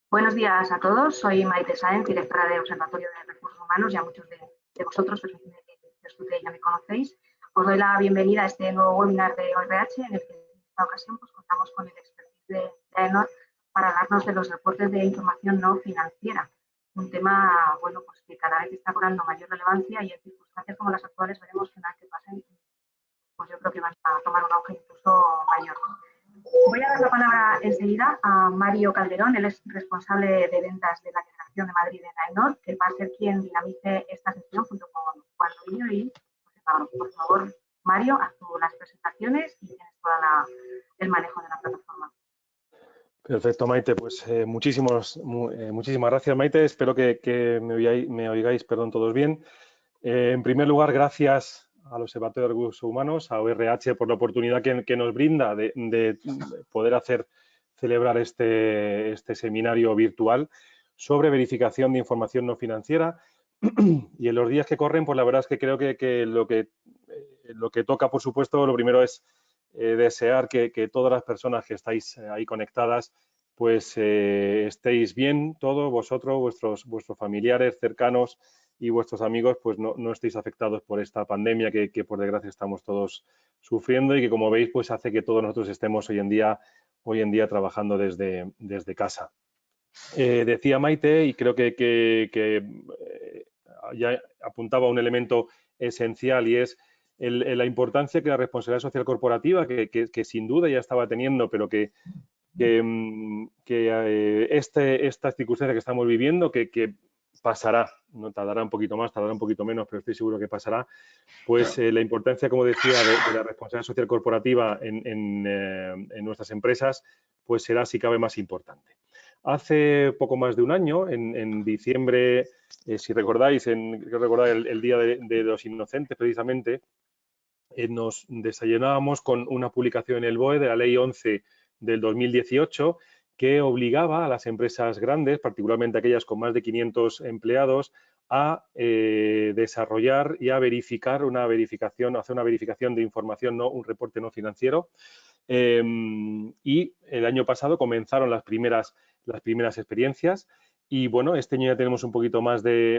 Buenos días a todos. Soy Maite Sáenz, directora de Observatorio de Recursos Humanos. Ya muchos de vosotros, pues, ya me conocéis. Os doy la bienvenida a este nuevo webinar de ORH, en el que en esta ocasión pues, contamos con el expertise de AENOR para hablarnos de los reportes de información no financiera. Un tema bueno, pues, que cada vez está cobrando mayor relevancia y en circunstancias como las actuales veremos que nada que pasen, pues yo creo que van a tomar un auge incluso mayor. Voy a dar la palabra enseguida a Mario Calderón, él es responsable de ventas de la Delegación de Madrid en AENOR, que va a ser quien dinamice esta sesión junto con Juan Luillo y José Pablo. Por favor, Mario, haz tú las presentaciones y tienes todo el manejo de la plataforma. Perfecto, Maite. Pues muchísimas gracias, Maite. Espero que me oigáis, perdón, todos bien. En primer lugar, gracias al Observatorio de Recursos Humanos, a ORH, por la oportunidad que nos brinda de poder celebrar este seminario virtual sobre verificación de información no financiera. Y en los días que corren, pues la verdad es que creo que lo que toca, por supuesto, lo primero es desear que todas las personas que estáis ahí conectadas, pues estéis bien, todos vosotros, vuestros familiares cercanos y vuestros amigos, pues no estéis afectados por esta pandemia que por desgracia estamos todos sufriendo y que, como veis, pues hace que todos nosotros estemos hoy en día trabajando desde casa. Decía Maite, y creo que ya apuntaba un elemento esencial, y es la importancia que la responsabilidad social corporativa, que sin duda ya estaba teniendo, pero que esta circunstancia que estamos viviendo, que pasará, no tardará un poquito más, tardará un poquito menos, pero estoy seguro que pasará, pues la importancia, como decía, de la responsabilidad social corporativa en nuestras empresas, pues será, si cabe, más importante. Hace poco más de un año, en diciembre, si recordáis, creo recordar el Día de los Inocentes, precisamente, nos desayunábamos con una publicación en el BOE de la Ley 11 del 2018 que obligaba a las empresas grandes, particularmente aquellas con más de 500 empleados, a desarrollar y a verificar hacer una verificación de información, un reporte no financiero. Y el año pasado comenzaron las primeras experiencias. Y bueno, este año ya tenemos un poquito más de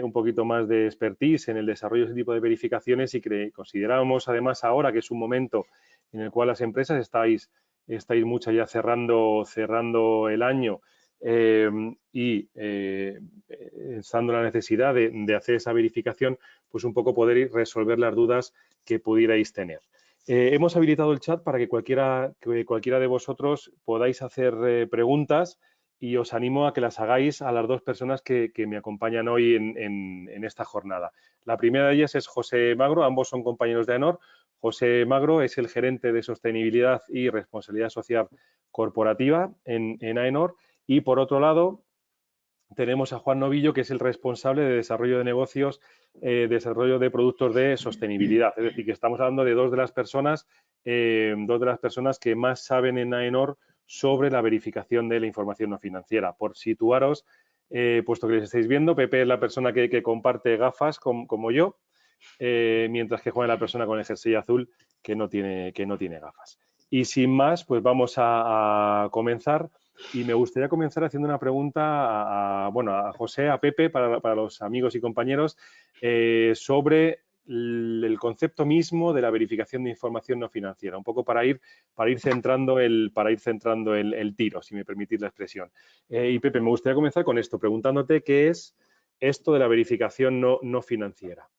expertise en el desarrollo de ese tipo de verificaciones y consideramos además ahora que es un momento en el cual las empresas estáis muchas ya cerrando el año y estando la necesidad de hacer esa verificación, pues un poco poder resolver las dudas que pudierais tener. Hemos habilitado el chat para que cualquiera de vosotros podáis hacer preguntas, y os animo a que las hagáis a las dos personas que me acompañan hoy en esta jornada. La primera de ellas es José Magro, ambos son compañeros de AENOR. José Magro es el gerente de sostenibilidad y responsabilidad social corporativa en AENOR, y por otro lado tenemos a Juan Novillo, que es el responsable de desarrollo de negocios, desarrollo de productos de sostenibilidad. Es decir, que estamos hablando de dos de las personas que más saben en AENOR sobre la verificación de la información no financiera. Por situaros, puesto que les estáis viendo, Pepe es la persona que comparte gafas como yo, mientras que Juan es la persona con el jersey azul que no tiene gafas. Y sin más, pues vamos a comenzar. Y me gustaría comenzar haciendo una pregunta a José, a Pepe, para los amigos y compañeros, sobre el concepto mismo de la verificación de información no financiera, un poco para ir centrando el tiro, si me permitís la expresión. Y Pepe, me gustaría comenzar con esto, preguntándote qué es esto de la verificación no financiera.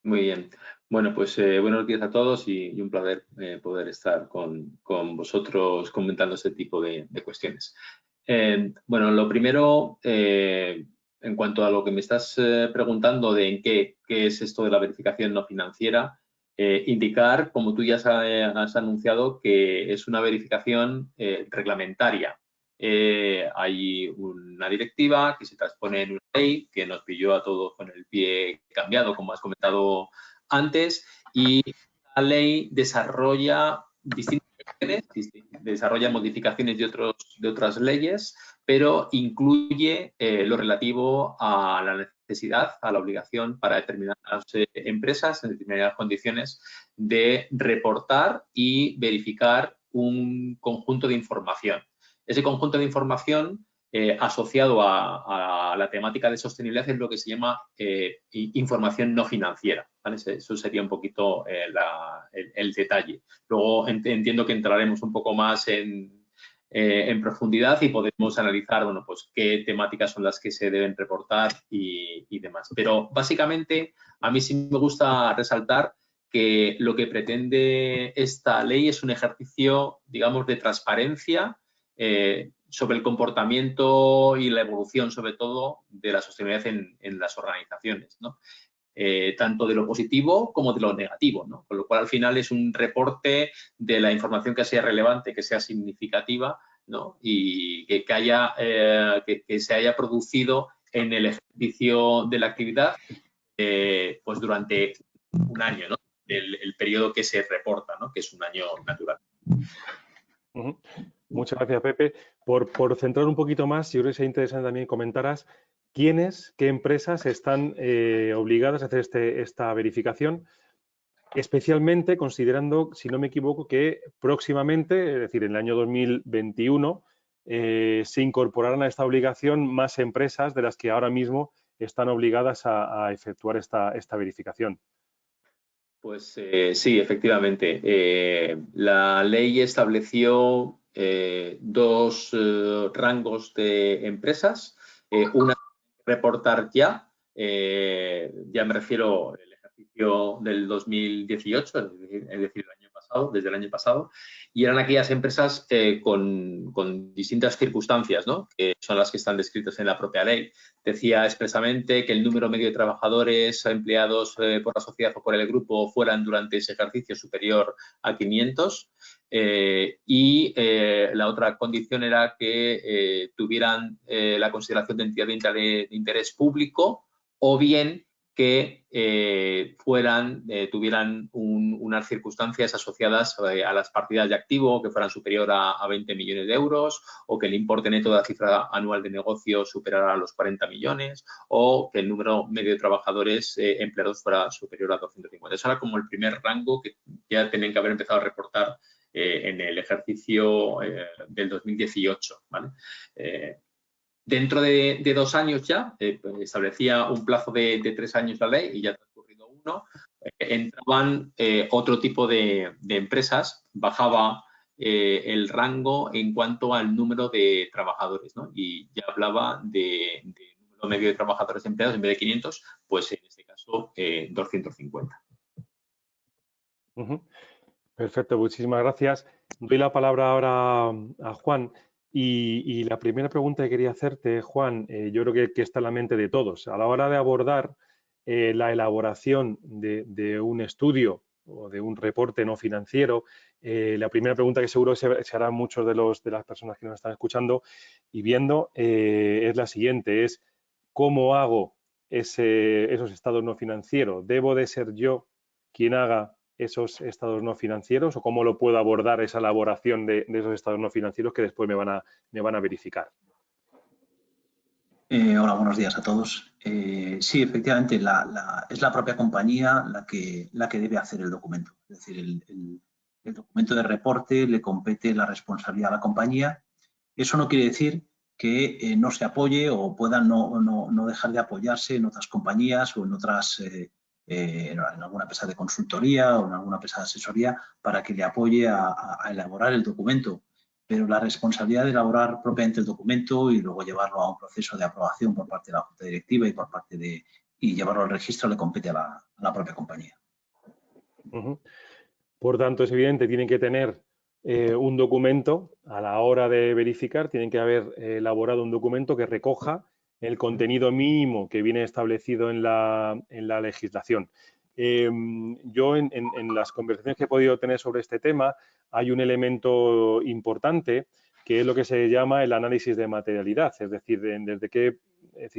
Muy bien. Bueno, pues buenos días a todos y un placer poder estar con vosotros comentando este tipo de cuestiones. Bueno, lo primero, en cuanto a lo que me estás preguntando de en qué es esto de la verificación no financiera, indicar, como tú ya has anunciado, que es una verificación reglamentaria. Hay una directiva que se transpone en una ley que nos pilló a todos con el pie cambiado, como has comentado antes, y la ley desarrolla distintas modificaciones de otras leyes, pero incluye lo relativo a la necesidad, a la obligación para determinadas empresas en determinadas condiciones de reportar y verificar un conjunto de información. Ese conjunto de información asociado a la temática de sostenibilidad es lo que se llama información no financiera, ¿vale? Eso sería un poquito el detalle. Luego entiendo que entraremos un poco más en profundidad y podemos analizar, bueno, pues qué temáticas son las que se deben reportar y demás. Pero básicamente a mí sí me gusta resaltar que lo que pretende esta ley es un ejercicio, digamos, de transparencia sobre el comportamiento y la evolución, sobre todo, de la sostenibilidad en las organizaciones, ¿no? Tanto de lo positivo como de lo negativo, ¿no? Con lo cual, al final, es un reporte de la información que sea relevante, que sea significativa, ¿no? Y que se haya producido en el ejercicio de la actividad pues durante un año, ¿no? El periodo que se reporta, ¿no? Que es un año natural. Muchas gracias, Pepe. Por centrar un poquito más, yo creo que sería interesante también comentaras quiénes, qué empresas están obligadas a hacer esta verificación, especialmente considerando, si no me equivoco, que próximamente, es decir, en el año 2021, se incorporarán a esta obligación más empresas de las que ahora mismo están obligadas a efectuar esta verificación. Pues sí, efectivamente. La ley estableció dos rangos de empresas. Una reportar ya me refiero al ejercicio del 2018, es decir, el año pasado, desde el año pasado, y eran aquellas empresas con distintas circunstancias, ¿no? Que son las que están descritas en la propia ley. Decía expresamente que el número medio de trabajadores empleados por la sociedad o por el grupo fueran durante ese ejercicio superior a 500 y la otra condición era que tuvieran la consideración de entidad de interés público o bien que tuvieran unas circunstancias asociadas a las partidas de activo que fueran superior a 20 millones de euros o que el importe neto de la cifra anual de negocio superara los 40 millones o que el número medio de trabajadores empleados fuera superior a 250. Eso era como el primer rango que ya tenían que haber empezado a reportar en el ejercicio del 2018, ¿vale? Dentro de 2 años ya, establecía un plazo de 3 años la ley y ya ha transcurrido uno, entraban otro tipo de empresas, bajaba el rango en cuanto al número de trabajadores, ¿no? Y ya hablaba de número medio de trabajadores empleados en vez de 500, pues en este caso 250. Perfecto, muchísimas gracias. Doy la palabra ahora a Juan. Y la primera pregunta que quería hacerte, Juan, yo creo que está en la mente de todos. A la hora de abordar la elaboración de un estudio o de un reporte no financiero, la primera pregunta que seguro se harán muchos de las personas que nos están escuchando y viendo es la siguiente, es ¿cómo hago esos estados no financieros? ¿Debo de ser yo quien haga esos estados no financieros o cómo lo puedo abordar esa elaboración de esos estados no financieros que después me van a verificar? Hola, buenos días a todos. Sí, efectivamente, es la propia compañía la que debe hacer el documento. Es decir, el documento de reporte le compete la responsabilidad a la compañía. Eso no quiere decir que no se apoye o pueda no dejar de apoyarse en otras compañías o en otras, en alguna empresa de consultoría o en alguna empresa de asesoría para que le apoye a elaborar el documento. Pero la responsabilidad de elaborar propiamente el documento y luego llevarlo a un proceso de aprobación por parte de la Junta Directiva y llevarlo al registro le compete a la propia compañía. Por tanto, es evidente, tienen que tener un documento a la hora de verificar, tienen que haber elaborado un documento que recoja el contenido mínimo que viene establecido en la legislación. Yo en las conversaciones que he podido tener sobre este tema hay un elemento importante que es lo que se llama el análisis de materialidad, es decir,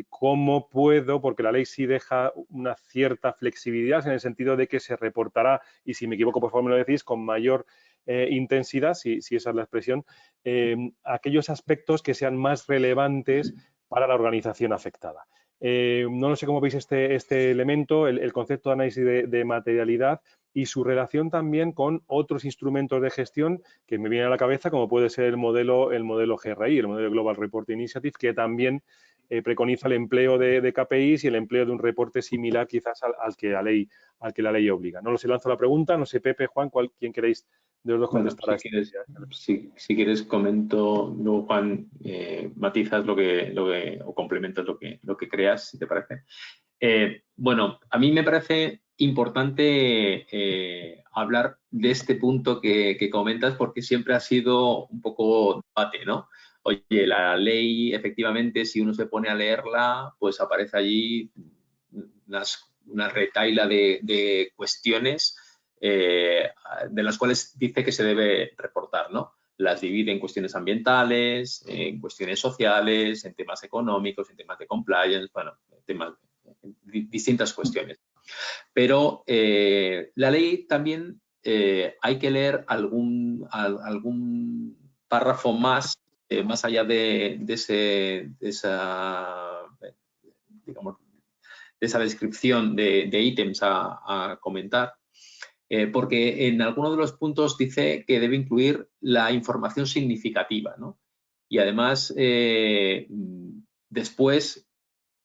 cómo puedo, porque la ley sí deja una cierta flexibilidad en el sentido de que se reportará, y si me equivoco, por favor me lo decís, con mayor intensidad, si esa es la expresión, aquellos aspectos que sean más relevantes para la organización afectada. No sé cómo veis este elemento, el concepto de análisis de materialidad y su relación también con otros instrumentos de gestión que me vienen a la cabeza, como puede ser el modelo GRI, el modelo Global Reporting Initiative, que también preconiza el empleo de KPIs y el empleo de un reporte similar quizás al que la ley obliga. No lo sé, lanzo la pregunta, no sé, Pepe, Juan, ¿quién queréis de los dos contestar? Si quieres comento, luego Juan, matizas o complementas lo que creas, si te parece. Bueno, a mí me parece importante hablar de este punto que comentas, porque siempre ha sido un poco debate, ¿no? Oye, la ley, efectivamente, si uno se pone a leerla, pues aparece allí una retahíla de cuestiones de las cuales dice que se debe reportar, ¿no? Las divide en cuestiones ambientales, en cuestiones sociales, en temas económicos, en temas de compliance, bueno, distintas cuestiones. Pero la ley también hay que leer algún párrafo más allá de esa descripción de ítems a comentar, porque en alguno de los puntos dice que debe incluir la información significativa, ¿no? Y además, después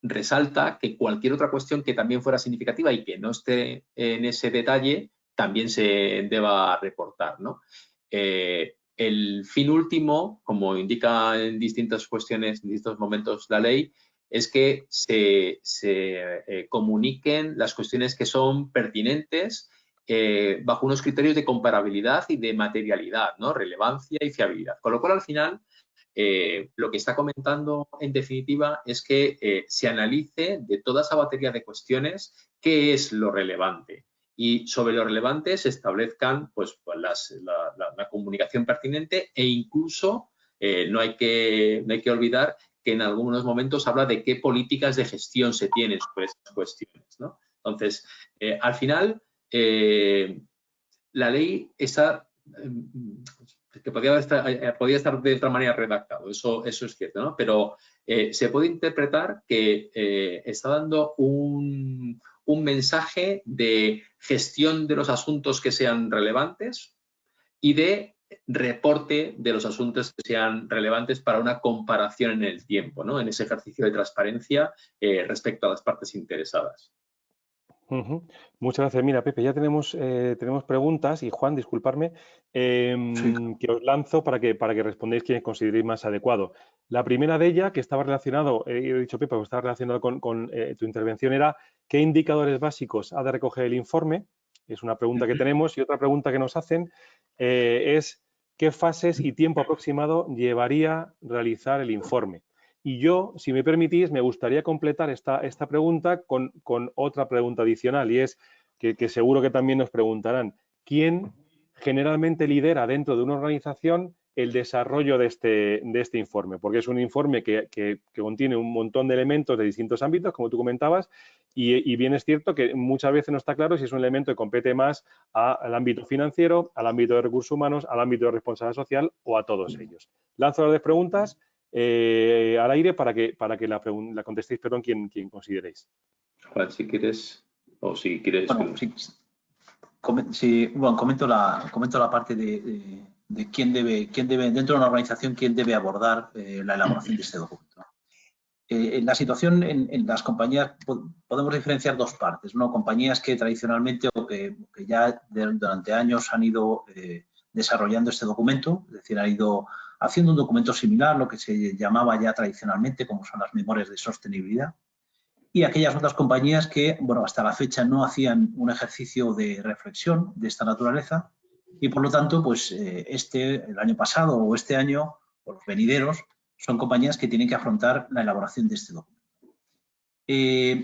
resalta que cualquier otra cuestión que también fuera significativa y que no esté en ese detalle también se deba reportar, ¿no? El fin último, como indica en distintas cuestiones, en distintos momentos la ley, es que se comuniquen las cuestiones que son pertinentes bajo unos criterios de comparabilidad y de materialidad, ¿no? Relevancia y fiabilidad. Con lo cual, al final, lo que está comentando en definitiva es que se analice de toda esa batería de cuestiones qué es lo relevante y sobre lo relevante se establezcan pues la comunicación pertinente e incluso no hay que olvidar que en algunos momentos habla de qué políticas de gestión se tienen sobre esas cuestiones, ¿no? Entonces, al final, la ley está que podía estar de otra manera redactado, eso es cierto, ¿no? Pero se puede interpretar que está dando un mensaje de gestión de los asuntos que sean relevantes y de reporte de los asuntos que sean relevantes para una comparación en el tiempo, ¿no? En ese ejercicio de transparencia respecto a las partes interesadas. Muchas gracias. Mira, Pepe, ya tenemos preguntas y Juan, disculparme, que os lanzo para que respondáis quienes consideréis más adecuado. La primera de ellas, que estaba relacionado, he dicho Pepe, que estaba relacionado con tu intervención, era ¿qué indicadores básicos ha de recoger el informe? Es una pregunta que tenemos y otra pregunta que nos hacen es ¿qué fases y tiempo aproximado llevaría realizar el informe? Y yo, si me permitís, me gustaría completar esta pregunta con otra pregunta adicional y es que seguro que también nos preguntarán ¿quién generalmente lidera dentro de una organización el desarrollo de este informe? Porque es un informe que contiene un montón de elementos de distintos ámbitos, como tú comentabas, y bien es cierto que muchas veces no está claro si es un elemento que compete más al ámbito financiero, al ámbito de recursos humanos, al ámbito de responsabilidad social o a todos ellos. Lanzo las preguntas al aire para que la contestéis, perdón, quien consideréis. Juan, si quieres, o si quieres... Bueno, comento la parte de quién debe, dentro de una organización, quién debe abordar la elaboración de este documento. En la situación en las compañías podemos diferenciar dos partes, ¿no? Compañías que tradicionalmente o que ya durante años han ido desarrollando este documento, es decir, han ido haciendo un documento similar, lo que se llamaba ya tradicionalmente como son las memorias de sostenibilidad, y aquellas otras compañías que, bueno, hasta la fecha no hacían un ejercicio de reflexión de esta naturaleza y, por lo tanto, pues el año pasado o este año, o los venideros, son compañías que tienen que afrontar la elaboración de este documento.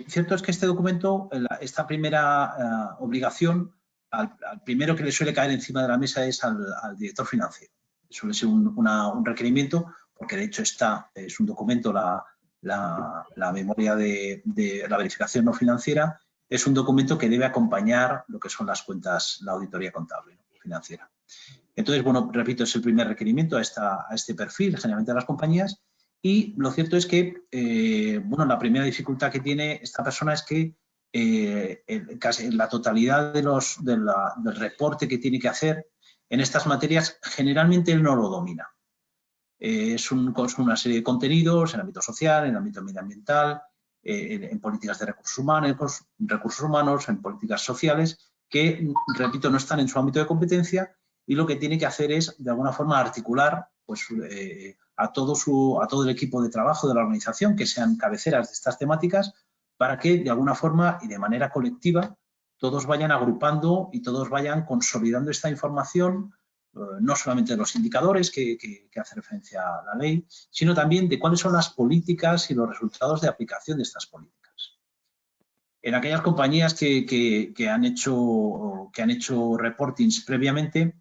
Cierto es que este documento, esta primera obligación, al primero que le suele caer encima de la mesa es al director financiero. Suele ser un requerimiento, porque de hecho es un documento, la memoria de la verificación no financiera, es un documento que debe acompañar lo que son las cuentas, la auditoría contable, ¿no? Financiera. Entonces, bueno, repito, es el primer requerimiento a este perfil, generalmente de las compañías, Y lo cierto es que, bueno, la primera dificultad que tiene esta persona es que casi la totalidad del reporte que tiene que hacer en estas materias, generalmente él no lo domina. Es una serie de contenidos en el ámbito social, en el ámbito medioambiental, en políticas de recursos humanos, en políticas sociales, que, repito, no están en su ámbito de competencia, y lo que tiene que hacer es, de alguna forma, articular pues, a todo el equipo de trabajo de la organización, que sean cabeceras de estas temáticas, para que, de alguna forma y de manera colectiva, todos vayan agrupando y todos vayan consolidando esta información, no solamente de los indicadores que hace referencia a la ley, sino también de cuáles son las políticas y los resultados de aplicación de estas políticas. En aquellas compañías que han hecho reportings previamente,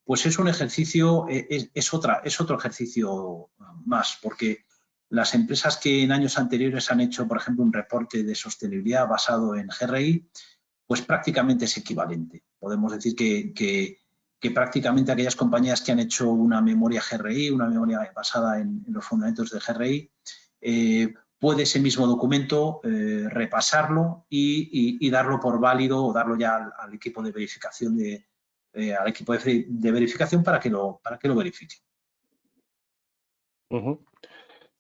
pues es un ejercicio, es otro ejercicio más, porque las empresas que en años anteriores han hecho, por ejemplo, un reporte de sostenibilidad basado en GRI, pues prácticamente es equivalente. Podemos decir que prácticamente aquellas compañías que han hecho una memoria GRI, una memoria basada en los fundamentos de GRI, puede ese mismo documento repasarlo y darlo por válido, o darlo ya al equipo de verificación de verificación para que lo verifique.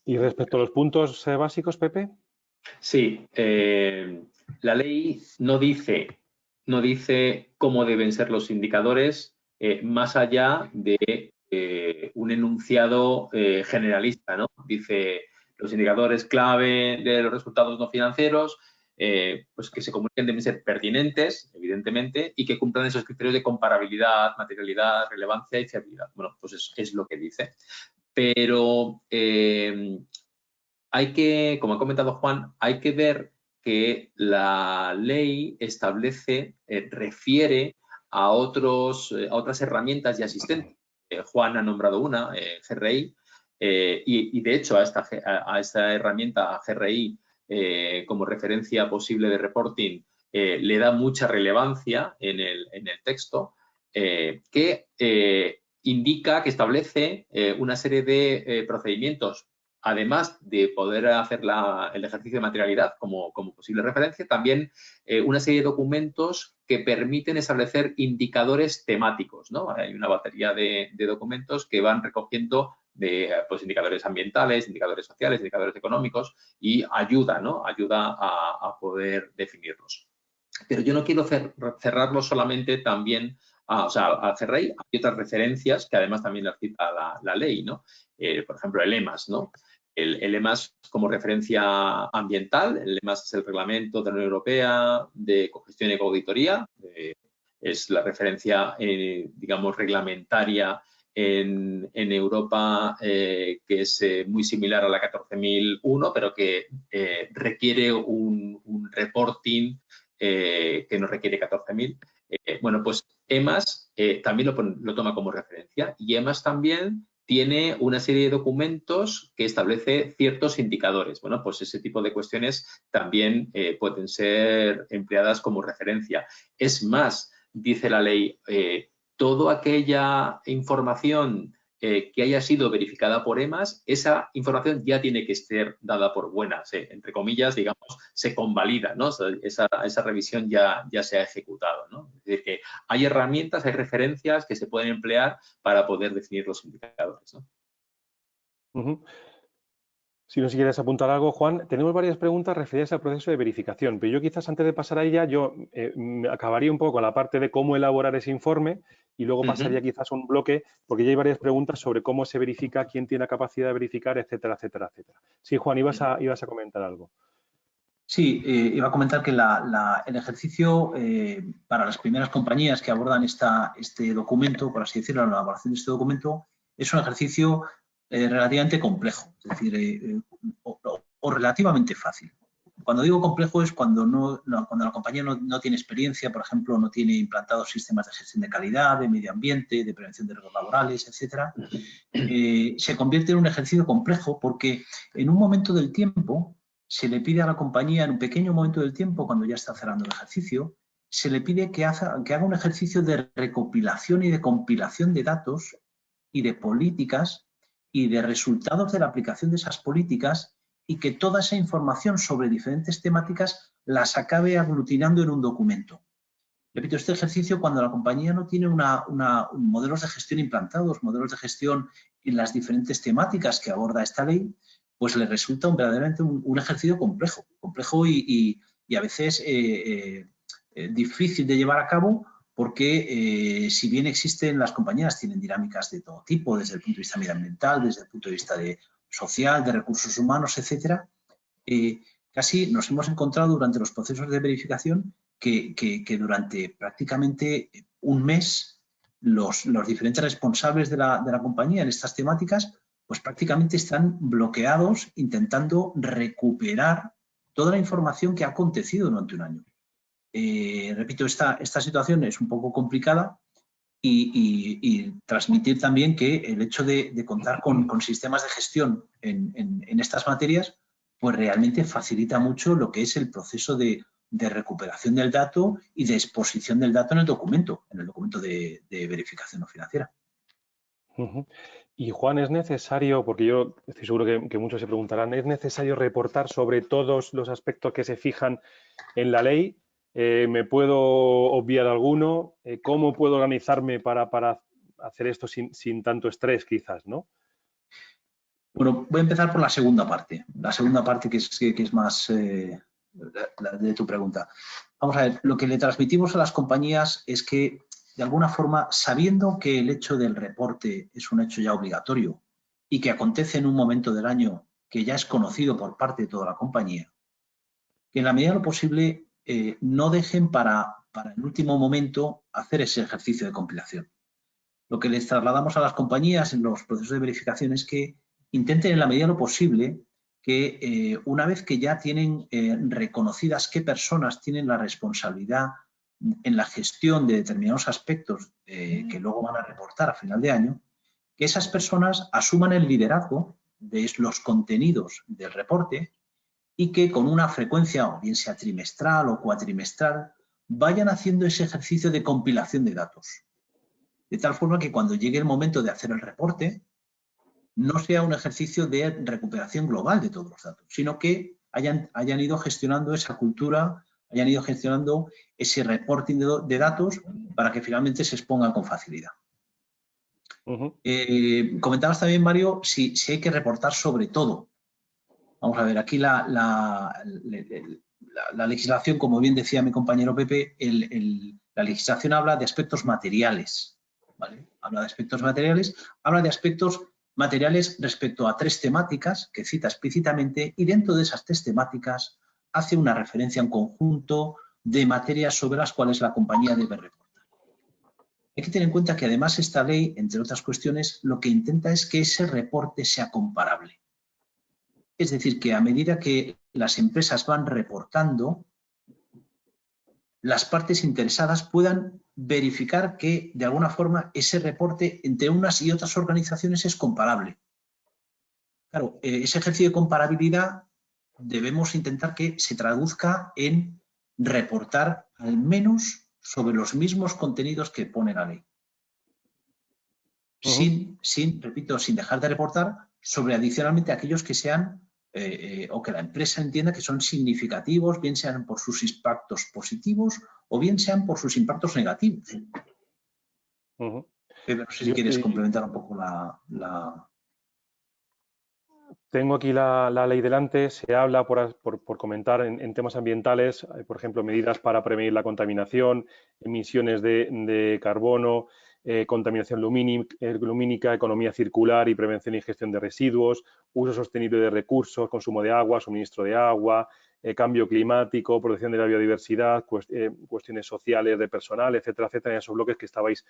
¿Y respecto a los puntos básicos, Pepe? Sí, la ley no dice cómo deben ser los indicadores, más allá de un enunciado generalista, ¿no? Dice los indicadores clave de los resultados no financieros, pues que se comuniquen deben ser pertinentes, evidentemente, y que cumplan esos criterios de comparabilidad, materialidad, relevancia y fiabilidad. Bueno, pues es lo que dice. Pero hay que, como ha comentado Juan, hay que ver que la ley establece, refiere a otras herramientas y asistentes. Juan ha nombrado una, GRI, y de hecho a esta herramienta GRI como referencia posible de reporting le da mucha relevancia en el texto, que indica, que establece una serie de procedimientos, además de poder hacer el ejercicio de materialidad como posible referencia, también una serie de documentos que permiten establecer indicadores temáticos, ¿no? Hay una batería de documentos que van recogiendo pues, indicadores ambientales, indicadores sociales, indicadores económicos, y ayuda, ¿no? Ayuda a poder definirlos. Pero yo no quiero cerrarlo solamente también al GRI. Hay otras referencias que además también las cita la ley, ¿no? Por ejemplo, el EMAS, ¿no? El EMAS como referencia ambiental. El EMAS es el reglamento de la Unión Europea de cogestión y ecoauditoría. Es la referencia, digamos, reglamentaria en Europa, que es muy similar a la 14.001, pero que requiere un reporting que no requiere 14.000. Bueno, pues EMAS también lo toma como referencia, y EMAS también tiene una serie de documentos que establece ciertos indicadores. Bueno, pues ese tipo de cuestiones también pueden ser empleadas como referencia. Es más, dice la ley, toda aquella información que haya sido verificada por EMAS, esa información ya tiene que ser dada por buena, entre comillas, digamos, se convalida, ¿no? Esa revisión ya se ha ejecutado, ¿no? Es decir, que hay herramientas, hay referencias que se pueden emplear para poder definir los indicadores, ¿no? Si no, si quieres apuntar algo, Juan, tenemos varias preguntas referidas al proceso de verificación, pero yo quizás antes de pasar a ella, yo acabaría un poco con la parte de cómo elaborar ese informe y luego pasaría quizás a un bloque, porque ya hay varias preguntas sobre cómo se verifica, quién tiene la capacidad de verificar, etcétera, etcétera, etcétera. Sí, Juan, ibas a comentar algo. Sí, iba a comentar que el ejercicio para las primeras compañías que abordan este documento, por así decirlo, la elaboración de este documento, es un ejercicio relativamente complejo, es decir, o relativamente fácil. Cuando digo complejo es cuando la compañía no tiene experiencia, por ejemplo, no tiene implantados sistemas de gestión de calidad, de medio ambiente, de prevención de riesgos laborales, etcétera. Se convierte en un ejercicio complejo porque en un momento del tiempo se le pide a la compañía, en un pequeño momento del tiempo, cuando ya está cerrando el ejercicio, se le pide que haga un ejercicio de recopilación y de compilación de datos y de políticas y de resultados de la aplicación de esas políticas, y que toda esa información sobre diferentes temáticas las acabe aglutinando en un documento. Repito, este ejercicio, cuando la compañía no tiene modelos de gestión implantados, modelos de gestión en las diferentes temáticas que aborda esta ley, pues le resulta verdaderamente un ejercicio complejo y a veces difícil de llevar a cabo, porque si bien existen, las compañías tienen dinámicas de todo tipo, desde el punto de vista medioambiental, desde el punto de vista social, de recursos humanos, etcétera, casi nos hemos encontrado durante los procesos de verificación que durante prácticamente un mes los diferentes responsables de la compañía en estas temáticas pues prácticamente están bloqueados intentando recuperar toda la información que ha acontecido durante un año. Repito, esta situación es un poco complicada y transmitir también que el hecho de contar con sistemas de gestión en estas materias pues realmente facilita mucho lo que es el proceso de recuperación del dato y de exposición del dato en el documento de verificación no financiera. Y Juan, es necesario, porque yo estoy seguro que muchos se preguntarán, ¿es necesario reportar sobre todos los aspectos que se fijan en la ley? ¿Me puedo obviar alguno? ¿Cómo puedo organizarme para hacer esto sin tanto estrés, quizás, ¿no? Bueno, voy a empezar por la segunda parte que es más de tu pregunta. Vamos a ver, lo que le transmitimos a las compañías es que, de alguna forma, sabiendo que el hecho del reporte es un hecho ya obligatorio y que acontece en un momento del año que ya es conocido por parte de toda la compañía, que en la medida de lo posible no dejen para el último momento hacer ese ejercicio de compilación. Lo que les trasladamos a las compañías en los procesos de verificación es que intenten en la medida de lo posible que una vez que ya tienen reconocidas qué personas tienen la responsabilidad en la gestión de determinados aspectos que luego van a reportar a final de año, que esas personas asuman el liderazgo de los contenidos del reporte y que con una frecuencia, o bien sea trimestral o cuatrimestral, vayan haciendo ese ejercicio de compilación de datos. De tal forma que cuando llegue el momento de hacer el reporte, no sea un ejercicio de recuperación global de todos los datos, sino que hayan ido gestionando esa cultura, hayan ido gestionando ese reporting de datos para que finalmente se expongan con facilidad. Comentabas también, Mario, si hay que reportar sobre todo. Vamos a ver, aquí la legislación, como bien decía mi compañero Pepe, la legislación habla de aspectos materiales, ¿vale? Habla de aspectos materiales, habla de aspectos materiales respecto a 3 temáticas que cita explícitamente, y dentro de esas 3 temáticas hace una referencia en conjunto de materias sobre las cuales la compañía debe reportar. Hay que tener en cuenta que además esta ley, entre otras cuestiones, lo que intenta es que ese reporte sea comparable. Es decir, que a medida que las empresas van reportando, las partes interesadas puedan verificar que, de alguna forma, ese reporte entre unas y otras organizaciones es comparable. Claro, ese ejercicio de comparabilidad debemos intentar que se traduzca en reportar al menos sobre los mismos contenidos que pone la ley. Repito, sin dejar de reportar sobre adicionalmente aquellos que sean o que la empresa entienda que son significativos, bien sean por sus impactos positivos o bien sean por sus impactos negativos. Pero no sé si quieres complementar un poco la... Tengo aquí la ley delante, se habla, por comentar, en temas ambientales, por ejemplo, medidas para prevenir la contaminación, emisiones de carbono, contaminación lumínica, economía circular y prevención y gestión de residuos, uso sostenible de recursos, consumo de agua, suministro de agua, cambio climático, protección de la biodiversidad, cuestiones sociales de personal, etcétera, etcétera, en esos bloques que estabais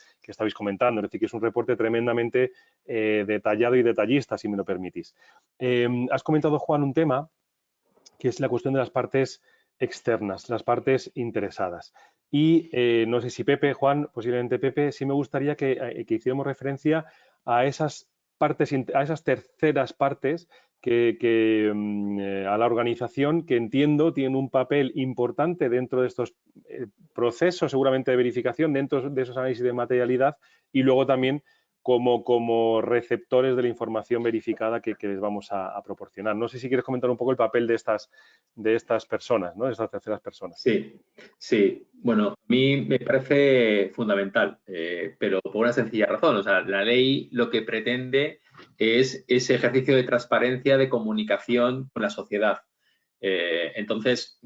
comentando. Es decir, que es un reporte tremendamente detallado y detallista, si me lo permitís. Has comentado, Juan, un tema que es la cuestión de las partes externas, las partes interesadas. Y no sé si Pepe, Juan, posiblemente Pepe, sí me gustaría que hiciéramos referencia a esas partes, a esas terceras partes a la organización, que entiendo tienen un papel importante dentro de estos procesos seguramente de verificación, dentro de esos análisis de materialidad, y luego también como receptores de la información verificada que les vamos a proporcionar. No sé si quieres comentar un poco el papel de estas personas, ¿no? De estas terceras personas. Sí. Bueno, a mí me parece fundamental, pero por una sencilla razón. O sea, la ley lo que pretende es ese ejercicio de transparencia, de comunicación con la sociedad. Entonces,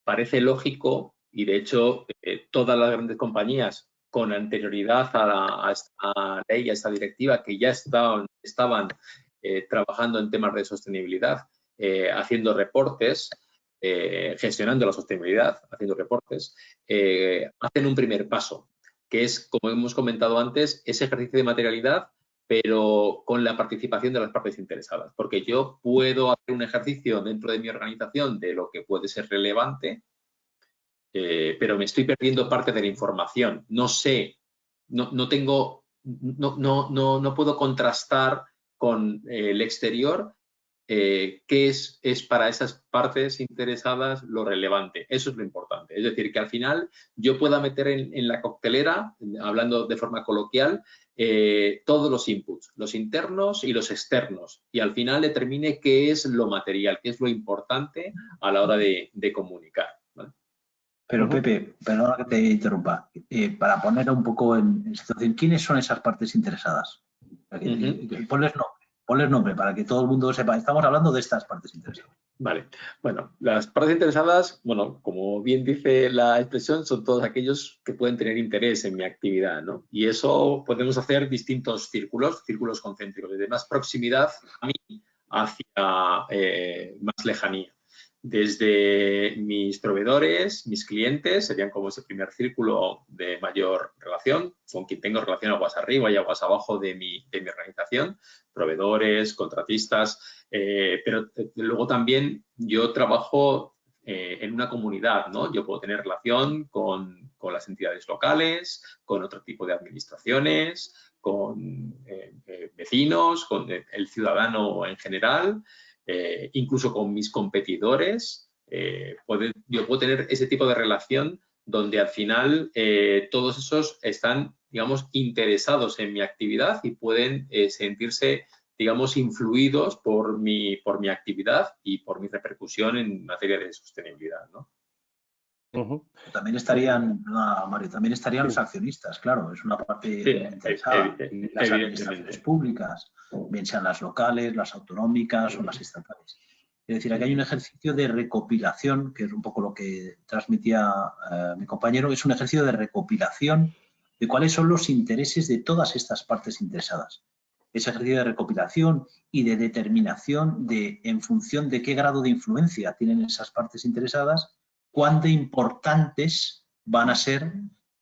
parece lógico y, de hecho, todas las grandes compañías con anterioridad a esta ley, a esta directiva, que ya estaban trabajando en temas de sostenibilidad, haciendo reportes, gestionando la sostenibilidad, haciendo reportes, hacen un primer paso, que es, como hemos comentado antes, ese ejercicio de materialidad, pero con la participación de las partes interesadas. Porque yo puedo hacer un ejercicio dentro de mi organización de lo que puede ser relevante, pero me estoy perdiendo parte de la información. No sé, no puedo contrastar con el exterior qué es para esas partes interesadas lo relevante. Eso es lo importante. Es decir, que al final yo pueda meter en la coctelera, hablando de forma coloquial, todos los inputs, los internos y los externos, y al final determine qué es lo material, qué es lo importante a la hora de comunicar, ¿vale? Pero Pepe, perdona que te interrumpa, para poner un poco en situación, ¿quiénes son esas partes interesadas? Ponles nombre para que todo el mundo sepa. Estamos hablando de estas partes interesadas. Vale. Bueno, las partes interesadas, bueno, como bien dice la expresión, son todos aquellos que pueden tener interés en mi actividad, ¿no? Y eso podemos hacer distintos círculos concéntricos, desde más proximidad a mí hacia más lejanía. Desde mis proveedores, mis clientes, serían como ese primer círculo de mayor relación, con quien tengo relación aguas arriba y aguas abajo de mi organización, proveedores, contratistas, pero luego también yo trabajo en una comunidad, ¿no? Yo puedo tener relación con las entidades locales, con otro tipo de administraciones, con vecinos, con el ciudadano en general, incluso con mis competidores. Yo puedo tener ese tipo de relación donde al final todos esos están, digamos, interesados en mi actividad y pueden sentirse, digamos, influidos por mi actividad y por mi repercusión en materia de sostenibilidad, ¿no? También estarían, Mario, también estarían los accionistas, claro, es una parte interesada. Las administraciones públicas, bien sean las locales, las autonómicas o las estatales. Es decir, aquí hay un ejercicio de recopilación, que es un poco lo que transmitía mi compañero, es un ejercicio de recopilación de cuáles son los intereses de todas estas partes interesadas. Ese ejercicio de recopilación y de determinación de, en función de qué grado de influencia tienen esas partes interesadas, cuán de importantes van a ser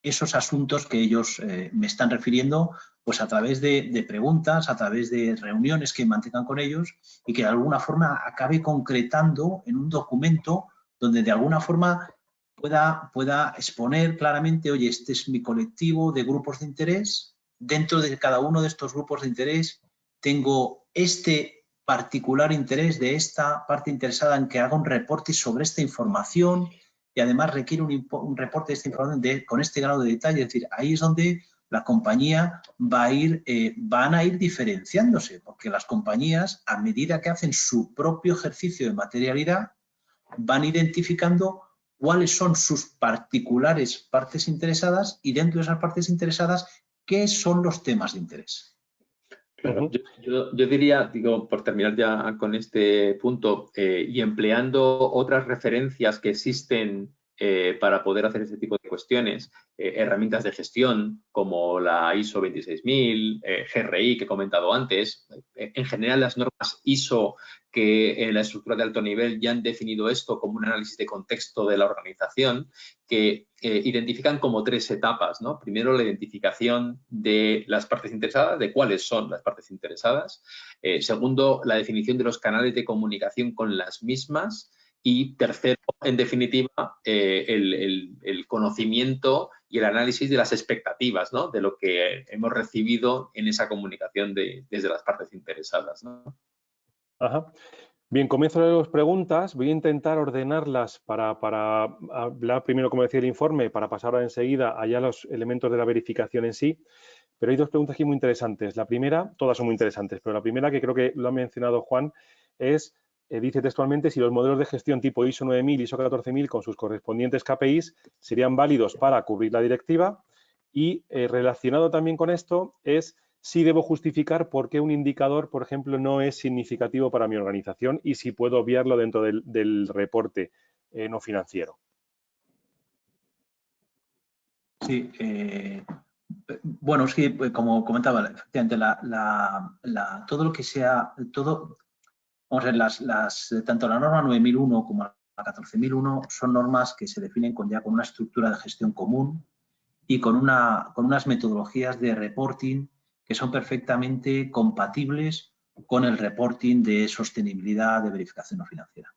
esos asuntos que ellos me están refiriendo, pues a través de preguntas, a través de reuniones que mantengan con ellos y que de alguna forma acabe concretando en un documento donde de alguna forma pueda exponer claramente, oye, este es mi colectivo de grupos de interés, dentro de cada uno de estos grupos de interés tengo este particular interés de esta parte interesada en que haga un reporte sobre esta información y además requiere un reporte de esta información con este grado de detalle. Es decir, ahí es donde la compañía van a ir diferenciándose, porque las compañías, a medida que hacen su propio ejercicio de materialidad, van identificando cuáles son sus particulares partes interesadas y dentro de esas partes interesadas, qué son los temas de interés. Claro, yo diría, digo, por terminar ya con este punto, y empleando otras referencias que existen para poder hacer este tipo de cuestiones, herramientas de gestión como la ISO 26000, GRI que he comentado antes, en general las normas ISO que en la estructura de alto nivel ya han definido esto como un análisis de contexto de la organización, que identifican como 3 etapas, ¿no? Primero, la identificación de las partes interesadas, de cuáles son las partes interesadas. Segundo, la definición de los canales de comunicación con las mismas. Y tercero, en definitiva, el conocimiento y el análisis de las expectativas, ¿no? De lo que hemos recibido en esa comunicación desde las partes interesadas, ¿no? Ajá. Bien, comienzo las preguntas. Voy a intentar ordenarlas para hablar primero, como decía el informe, para pasar ahora enseguida allá los elementos de la verificación en sí. pero hay dos preguntas aquí muy interesantes. La primera, todas son muy interesantes, pero la primera, que creo que lo ha mencionado Juan, es, dice textualmente, si los modelos de gestión tipo ISO 9000, ISO 14000 con sus correspondientes KPIs serían válidos para cubrir la directiva. Y relacionado también con esto es si debo justificar por qué un indicador, por ejemplo, no es significativo para mi organización y si puedo obviarlo dentro del reporte no financiero. Sí, bueno, es que como comentaba, efectivamente, todo lo que sea, vamos a ver, tanto la norma 9001 como la 14001 son normas que se definen ya con una estructura de gestión común y con unas metodologías de reporting que son perfectamente compatibles con el reporting de sostenibilidad de verificación no financiera.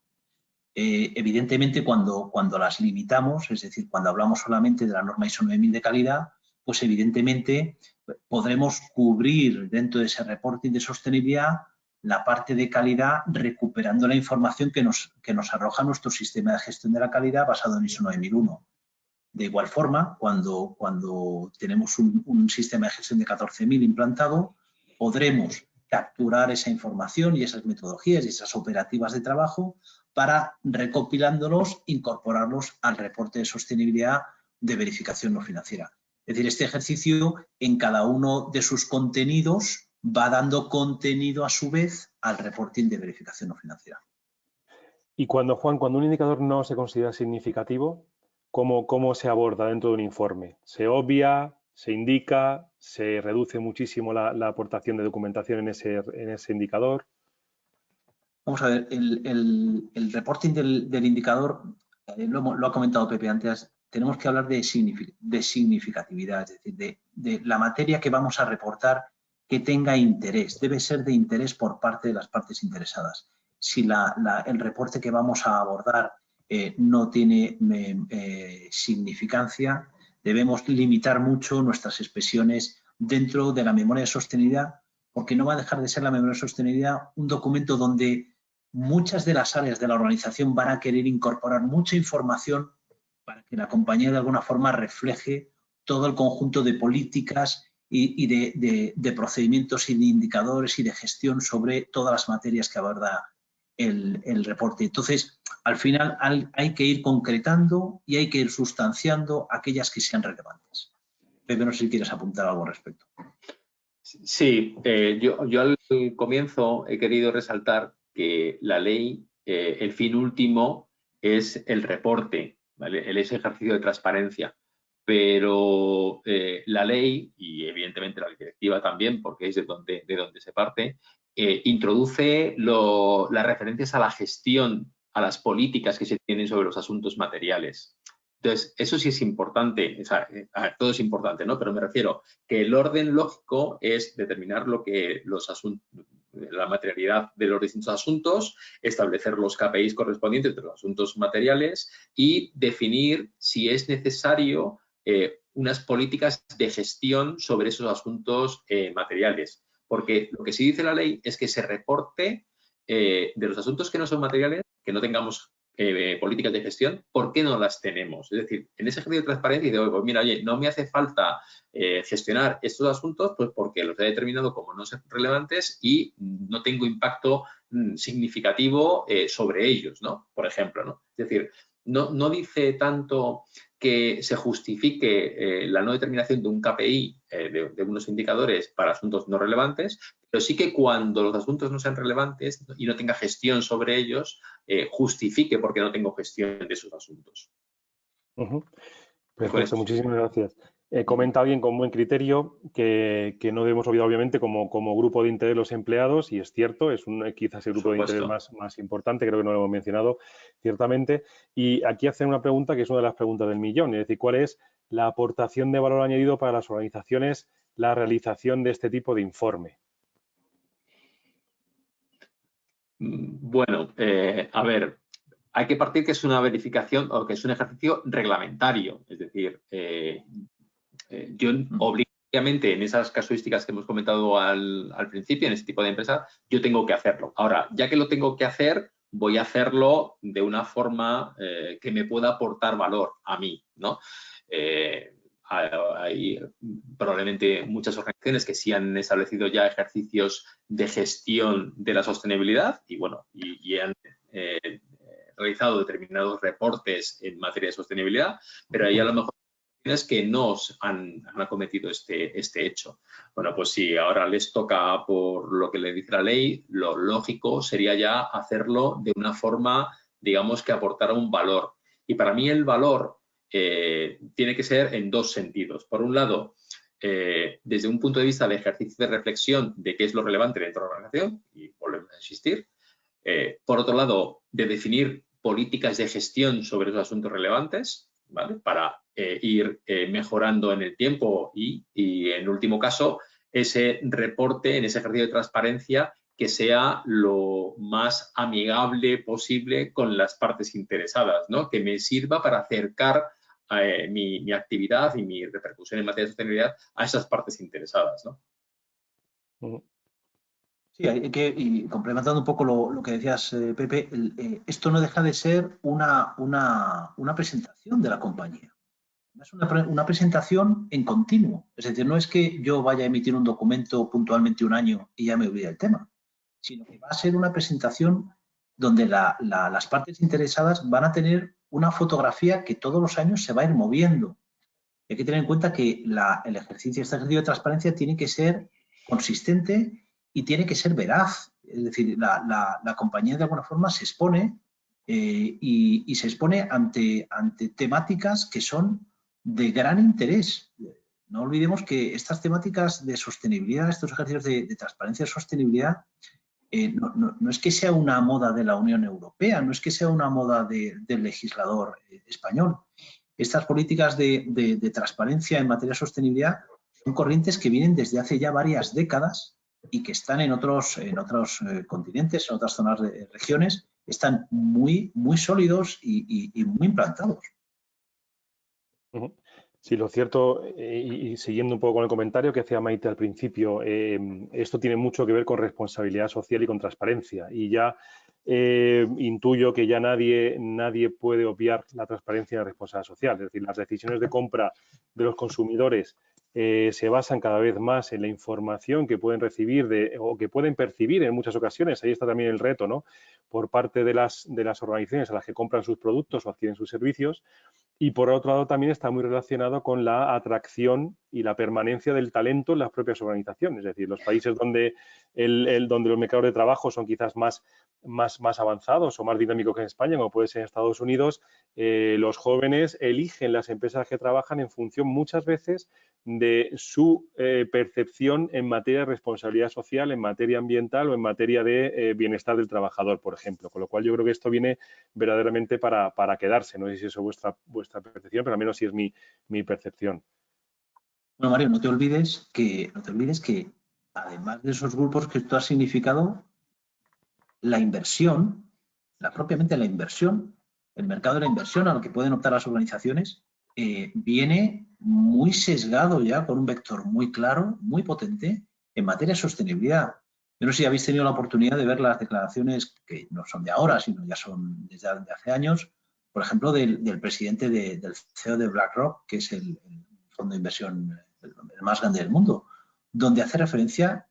Evidentemente, cuando las limitamos, es decir, cuando hablamos solamente de la norma ISO 9000 de calidad, pues evidentemente podremos cubrir dentro de ese reporting de sostenibilidad la parte de calidad recuperando la información que nos arroja nuestro sistema de gestión de la calidad basado en ISO 9001. De igual forma, cuando tenemos un sistema de gestión de 14000 implantado, podremos capturar esa información y esas metodologías y esas operativas de trabajo para, recopilándolos, incorporarlos al reporte de sostenibilidad de verificación no financiera. Es decir, este ejercicio en cada uno de sus contenidos va dando contenido a su vez al reporting de verificación no financiera. Y Juan, cuando un indicador no se considera significativo, ¿cómo se aborda dentro de un informe? ¿Se obvia, se indica, se reduce muchísimo la aportación de documentación en ese indicador? Vamos a ver, el reporting del indicador, lo ha comentado Pepe antes, tenemos que hablar de significatividad, es decir, de la materia que vamos a reportar que tenga interés, debe ser de interés por parte de las partes interesadas. Si el reporte que vamos a abordar no tiene significancia, debemos limitar mucho nuestras expresiones dentro de la memoria de sostenibilidad, porque no va a dejar de ser la memoria de sostenibilidad un documento donde muchas de las áreas de la organización van a querer incorporar mucha información para que la compañía de alguna forma refleje todo el conjunto de políticas y de procedimientos y de indicadores y de gestión sobre todas las materias que aborda el reporte. Entonces, al final hay que ir concretando y hay que ir sustanciando aquellas que sean relevantes. Pepe, no sé si quieres apuntar algo al respecto. Sí, yo al comienzo he querido resaltar que la ley, el fin último es el reporte, ¿vale? Ese ejercicio de transparencia. Pero la ley, y evidentemente la directiva también, porque es de donde se parte, introduce las referencias a la gestión, a las políticas que se tienen sobre los asuntos materiales. Entonces, eso sí es importante, o sea, todo es importante, ¿no? Pero me refiero que el orden lógico es determinar lo que la materialidad de los distintos asuntos, establecer los KPIs correspondientes de los asuntos materiales y definir si es necesario unas políticas de gestión sobre esos asuntos materiales. Porque lo que sí dice la ley es que se reporte de los asuntos que no son materiales, que no tengamos políticas de gestión, ¿por qué no las tenemos? Es decir, en ese ejercicio de transparencia y de, pues mira, oye, no me hace falta gestionar estos asuntos, pues porque los he determinado como no son relevantes y no tengo impacto significativo sobre ellos, ¿no? Por ejemplo, ¿no? Es decir, no dice tanto que se justifique la no determinación de un KPI de unos indicadores para asuntos no relevantes, pero sí que cuando los asuntos no sean relevantes y no tenga gestión sobre ellos, justifique por qué no tengo gestión de esos asuntos. Perfecto, muchísimas gracias. Comenta alguien con buen criterio que no debemos olvidar, obviamente, como grupo de interés los empleados, y es cierto, es quizás el grupo de interés más importante, creo que no lo hemos mencionado, ciertamente. Y aquí hacen una pregunta que es una de las preguntas del millón, es decir, ¿cuál es la aportación de valor añadido para las organizaciones la realización de este tipo de informe? Bueno, a ver, hay que partir que es una verificación o que es un ejercicio reglamentario, es decir, yo obligatoriamente en esas casuísticas que hemos comentado al principio, en este tipo de empresas, yo tengo que hacerlo. Ahora, ya que lo tengo que hacer, voy a hacerlo de una forma que me pueda aportar valor a mí, ¿no? hay probablemente muchas organizaciones que sí han establecido ya ejercicios de gestión de la sostenibilidad y, bueno, y han realizado determinados reportes en materia de sostenibilidad, pero hay a lo mejor organizaciones que no han acometido este hecho. Bueno, pues si ahora les toca por lo que le dice la ley, lo lógico sería ya hacerlo de una forma, digamos, que aportara un valor. Y para mí el valor tiene que ser en dos sentidos. Por un lado, desde un punto de vista del ejercicio de reflexión de qué es lo relevante dentro de la organización, y volvemos a insistir. Por otro lado, de definir políticas de gestión sobre esos asuntos relevantes, ¿vale? Para ir mejorando en el tiempo y, en último caso, ese reporte, en ese ejercicio de transparencia, que sea lo más amigable posible con las partes interesadas, ¿no? Que me sirva para acercar mi actividad y mi repercusión en materia de sostenibilidad a esas partes interesadas, ¿no? Sí, y complementando un poco lo que decías, Pepe, esto no deja de ser una presentación de la compañía. Es una presentación en continuo. Es decir, no es que yo vaya a emitir un documento puntualmente un año y ya me olvide el tema, sino que va a ser una presentación donde las partes interesadas van a tener una fotografía que todos los años se va a ir moviendo. Hay que tener en cuenta que este ejercicio de transparencia tiene que ser consistente y tiene que ser veraz. Es decir, la compañía de alguna forma se expone y se expone ante temáticas que son de gran interés. No olvidemos que estas temáticas de sostenibilidad, estos ejercicios de transparencia y sostenibilidad, no es que sea una moda de la Unión Europea, no es que sea una moda del legislador español. Estas políticas de transparencia en materia de sostenibilidad son corrientes que vienen desde hace ya varias décadas y que están en otros continentes, en otras zonas de regiones, están muy sólidos y muy implantados. Sí, lo cierto, y siguiendo un poco con el comentario que hacía Maite al principio, esto tiene mucho que ver con responsabilidad social y con transparencia. Y ya intuyo que ya nadie puede obviar la transparencia y la responsabilidad social. Es decir, las decisiones de compra de los consumidores se basan cada vez más en la información que pueden recibir o que pueden percibir en muchas ocasiones. Ahí está también el reto, ¿no? Por parte de las organizaciones a las que compran sus productos o adquieren sus servicios. Y por otro lado también está muy relacionado con la atracción y la permanencia del talento en las propias organizaciones. Es decir, los países donde los mercados de trabajo son quizás más avanzados o más dinámicos que en España, como puede ser en Estados Unidos, los jóvenes eligen las empresas que trabajan en función muchas veces de su percepción en materia de responsabilidad social, en materia ambiental o en materia de bienestar del trabajador, por ejemplo. Con lo cual yo creo que esto viene verdaderamente para quedarse. No sé si eso es vuestra percepción, pero al menos sí es mi percepción. Bueno, Mario, no te olvides que además de esos grupos que esto ha significado, la inversión, propiamente la inversión, el mercado de la inversión a lo que pueden optar las organizaciones, viene muy sesgado ya con un vector muy claro, muy potente en materia de sostenibilidad. Yo no sé si habéis tenido la oportunidad de ver las declaraciones que no son de ahora, sino ya son desde hace años, por ejemplo, del presidente del CEO de BlackRock, que es el fondo de inversión el más grande del mundo, donde hace referencia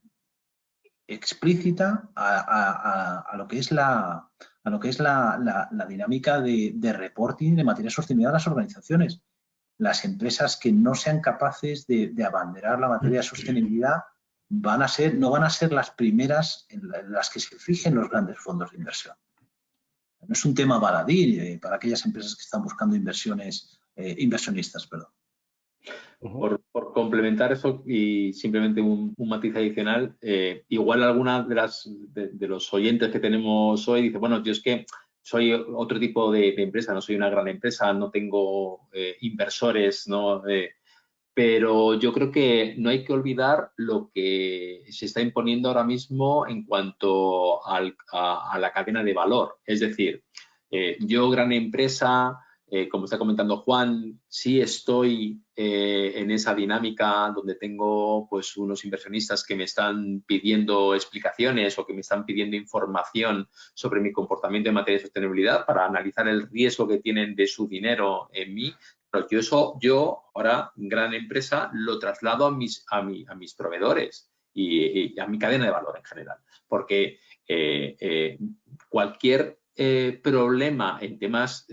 explícita a lo que es la dinámica de reporting de materia de sostenibilidad de las organizaciones. Las empresas que no sean capaces de abanderar la materia de sostenibilidad no van a ser las primeras en las que se fijen los grandes fondos de inversión. No es un tema baladí para aquellas empresas que están buscando inversionistas. Por complementar eso y simplemente un matiz adicional, igual alguna de los oyentes que tenemos hoy dice, bueno, yo es que soy otro tipo de empresa, no soy una gran empresa, no tengo inversores, ¿no? Pero yo creo que no hay que olvidar lo que se está imponiendo ahora mismo en cuanto a la cadena de valor. Es decir, yo, gran empresa, como está comentando Juan, sí estoy en esa dinámica donde tengo pues unos inversionistas que me están pidiendo explicaciones o que me están pidiendo información sobre mi comportamiento en materia de sostenibilidad para analizar el riesgo que tienen de su dinero en mí. yo ahora, gran empresa, lo traslado a mis proveedores y a mi cadena de valor en general. Porque cualquier problema en temas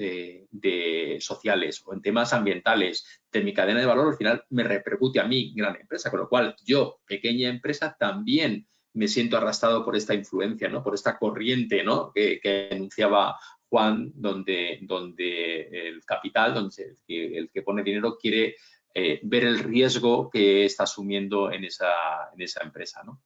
sociales o en temas ambientales de mi cadena de valor, al final me repercute a mí, gran empresa. Con lo cual, yo, pequeña empresa, también me siento arrastrado por esta influencia, ¿no? Por esta corriente, ¿no? que enunciaba Juan, donde el capital, donde el que pone dinero quiere ver el riesgo que está asumiendo en esa empresa, ¿no?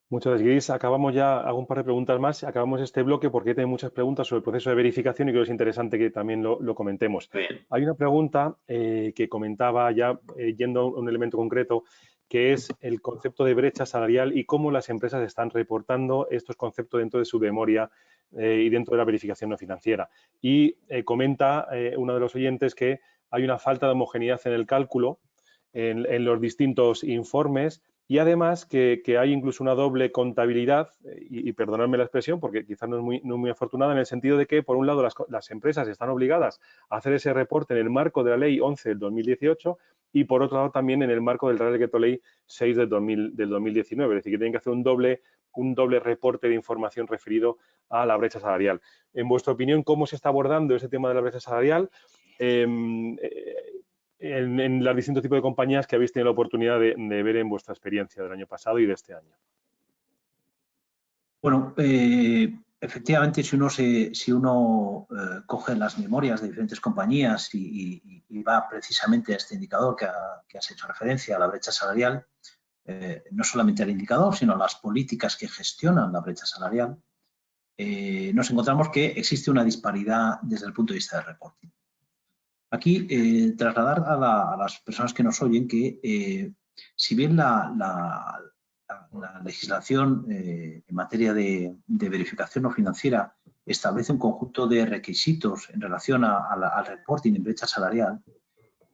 Muchas gracias, Gris. Acabamos ya, hago un par de preguntas más. Acabamos este bloque porque hay muchas preguntas sobre el proceso de verificación y creo que es interesante que también lo comentemos. Bien. Hay una pregunta que comentaba ya yendo a un elemento concreto, que es el concepto de brecha salarial y cómo las empresas están reportando estos conceptos dentro de su memoria y dentro de la verificación no financiera. Y comenta uno de los oyentes que hay una falta de homogeneidad en el cálculo en los distintos informes y además que hay incluso una doble contabilidad, y perdonadme la expresión porque quizás no es muy afortunada, en el sentido de que, por un lado, las empresas están obligadas a hacer ese reporte en el marco de la Ley 11 del 2018 y, por otro lado, también en el marco del Real Decreto Ley 6 del 2019. Es decir, que tienen que hacer un doble reporte de información referido a la brecha salarial. En vuestra opinión, ¿cómo se está abordando ese tema de la brecha salarial? En los distintos tipos de compañías que habéis tenido la oportunidad de ver en vuestra experiencia del año pasado y de este año. Bueno, efectivamente, si uno coge las memorias de diferentes compañías y va precisamente a este indicador que has hecho referencia, a la brecha salarial, no solamente al indicador, sino a las políticas que gestionan la brecha salarial, nos encontramos que existe una disparidad desde el punto de vista del reporting. Aquí, trasladar a las personas que nos oyen que si bien la legislación en materia de verificación no financiera establece un conjunto de requisitos en relación al reporting en brecha salarial,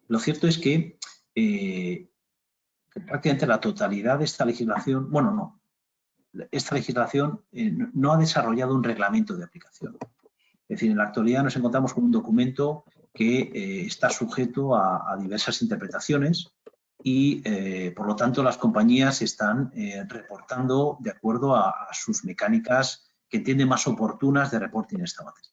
lo cierto es que prácticamente la totalidad de esta legislación, bueno, no, esta legislación no ha desarrollado un reglamento de aplicación. Es decir, en la actualidad nos encontramos con un documento que está sujeto a diversas interpretaciones y, por lo tanto, las compañías están reportando de acuerdo a sus mecánicas que entienden más oportunas de reporting en esta materia.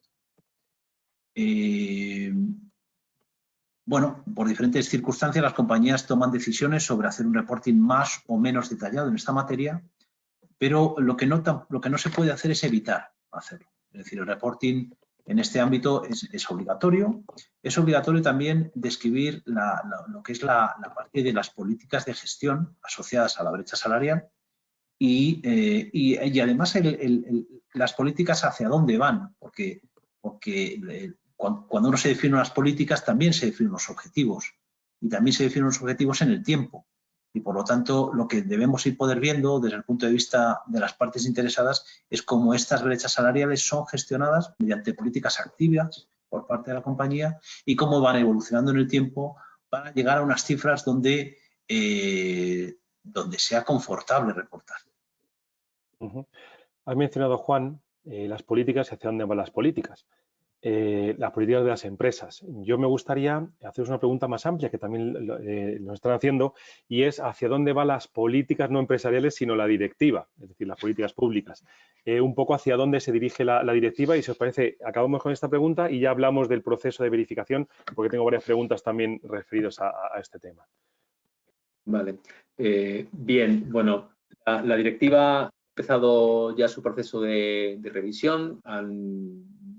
Bueno, por diferentes circunstancias las compañías toman decisiones sobre hacer un reporting más o menos detallado en esta materia, pero lo que no se puede hacer es evitar hacerlo. Es decir, el reporting en este ámbito es obligatorio. Es obligatorio también describir lo que es la parte de las políticas de gestión asociadas a la brecha salarial y además las políticas hacia dónde van, porque cuando uno se define unas políticas también se definen unos objetivos y también se definen unos objetivos en el tiempo. Y, por lo tanto, lo que debemos ir poder viendo desde el punto de vista de las partes interesadas es cómo estas brechas salariales son gestionadas mediante políticas activas por parte de la compañía y cómo van evolucionando en el tiempo para llegar a unas cifras donde sea confortable reportar. Has mencionado, Juan, las políticas y hacia dónde van las políticas. Las políticas de las empresas. Yo me gustaría haceros una pregunta más amplia que también nos están haciendo y es hacia dónde van las políticas no empresariales sino la directiva, es decir, las políticas públicas. Un poco hacia dónde se dirige la directiva y si os parece, acabamos con esta pregunta y ya hablamos del proceso de verificación porque tengo varias preguntas también referidas a este tema. Vale. Bien, bueno, la directiva ha empezado ya su proceso de revisión.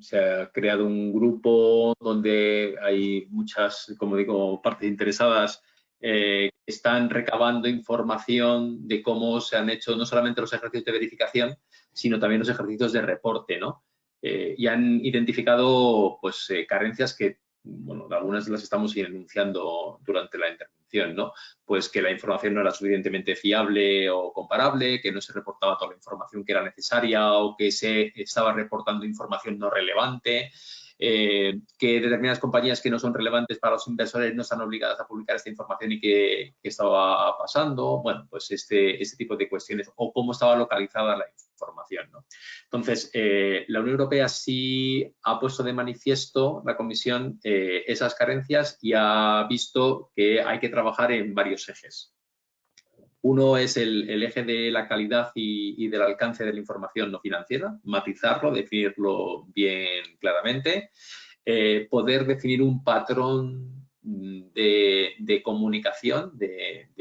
Se ha creado un grupo donde hay muchas, como digo, partes interesadas que están recabando información de cómo se han hecho no solamente los ejercicios de verificación, sino también los ejercicios de reporte, ¿no? Y han identificado pues, carencias que, bueno, algunas de las estamos enunciando durante la intervención, ¿no? Pues que la información no era suficientemente fiable o comparable, que no se reportaba toda la información que era necesaria o que se estaba reportando información no relevante, que determinadas compañías que no son relevantes para los inversores no están obligadas a publicar esta información y que estaba pasando. Bueno, pues este tipo de cuestiones o cómo estaba localizada la información. formación, ¿no? Entonces, la Unión Europea sí ha puesto de manifiesto, la Comisión, esas carencias y ha visto que hay que trabajar en varios ejes. Uno es el eje de la calidad y del alcance de la información no financiera, matizarlo, definirlo bien claramente, poder definir un patrón de comunicación, de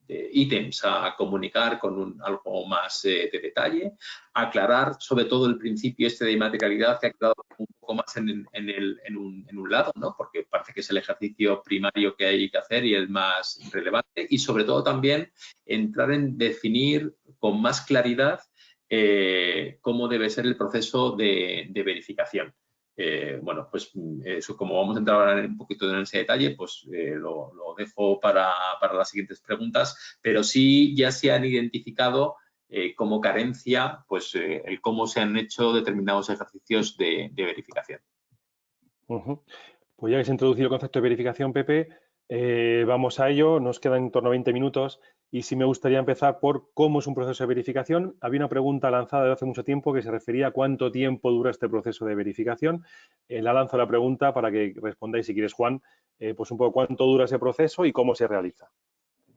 ítems a comunicar con algo más de detalle, aclarar sobre todo el principio este de materialidad que ha quedado un poco más en un lado, ¿no? Porque parece que es el ejercicio primario que hay que hacer y el más relevante, y sobre todo también entrar en definir con más claridad cómo debe ser el proceso de verificación. Bueno, pues eso, como vamos a entrar ahora un poquito en ese detalle, pues lo dejo para las siguientes preguntas, pero sí ya se han identificado como carencia pues el cómo se han hecho determinados ejercicios de verificación. Pues ya que se ha introducido el concepto de verificación, Pepe, vamos a ello. Nos quedan en torno a 20 minutos y sí me gustaría empezar por cómo es un proceso de verificación. Había una pregunta lanzada desde hace mucho tiempo que se refería a cuánto tiempo dura este proceso de verificación. La lanzo la pregunta para que respondáis, si quieres, Juan, pues un poco cuánto dura ese proceso y cómo se realiza.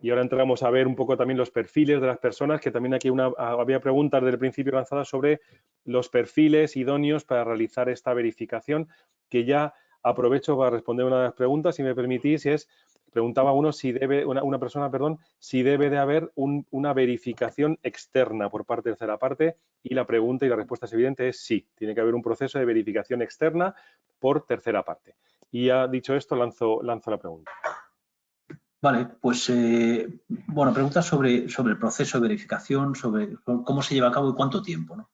Y ahora entramos a ver un poco también los perfiles de las personas, que también aquí había preguntas desde el principio lanzadas sobre los perfiles idóneos para realizar esta verificación, que ya aprovecho para responder una de las preguntas, si me permitís, preguntaba uno si debe, una persona, perdón, si debe de haber una verificación externa por parte de tercera parte, y la pregunta y la respuesta es evidente, es sí, tiene que haber un proceso de verificación externa por tercera parte. Y ya dicho esto, lanzo la pregunta. Vale, pues bueno, preguntas sobre el proceso de verificación, sobre cómo se lleva a cabo y cuánto tiempo, ¿no?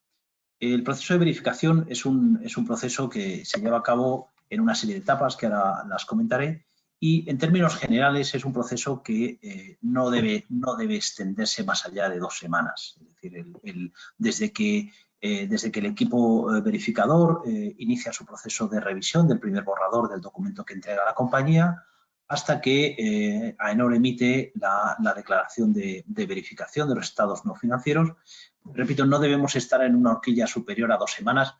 El proceso de verificación es un proceso que se lleva a cabo en una serie de etapas que ahora las comentaré, y en términos generales es un proceso que no debe extenderse más allá de 2 semanas. Es decir, desde que el equipo verificador inicia su proceso de revisión del primer borrador del documento que entrega la compañía, hasta que AENOR emite la declaración de verificación de los estados no financieros. Repito, no debemos estar en una horquilla superior a 2 semanas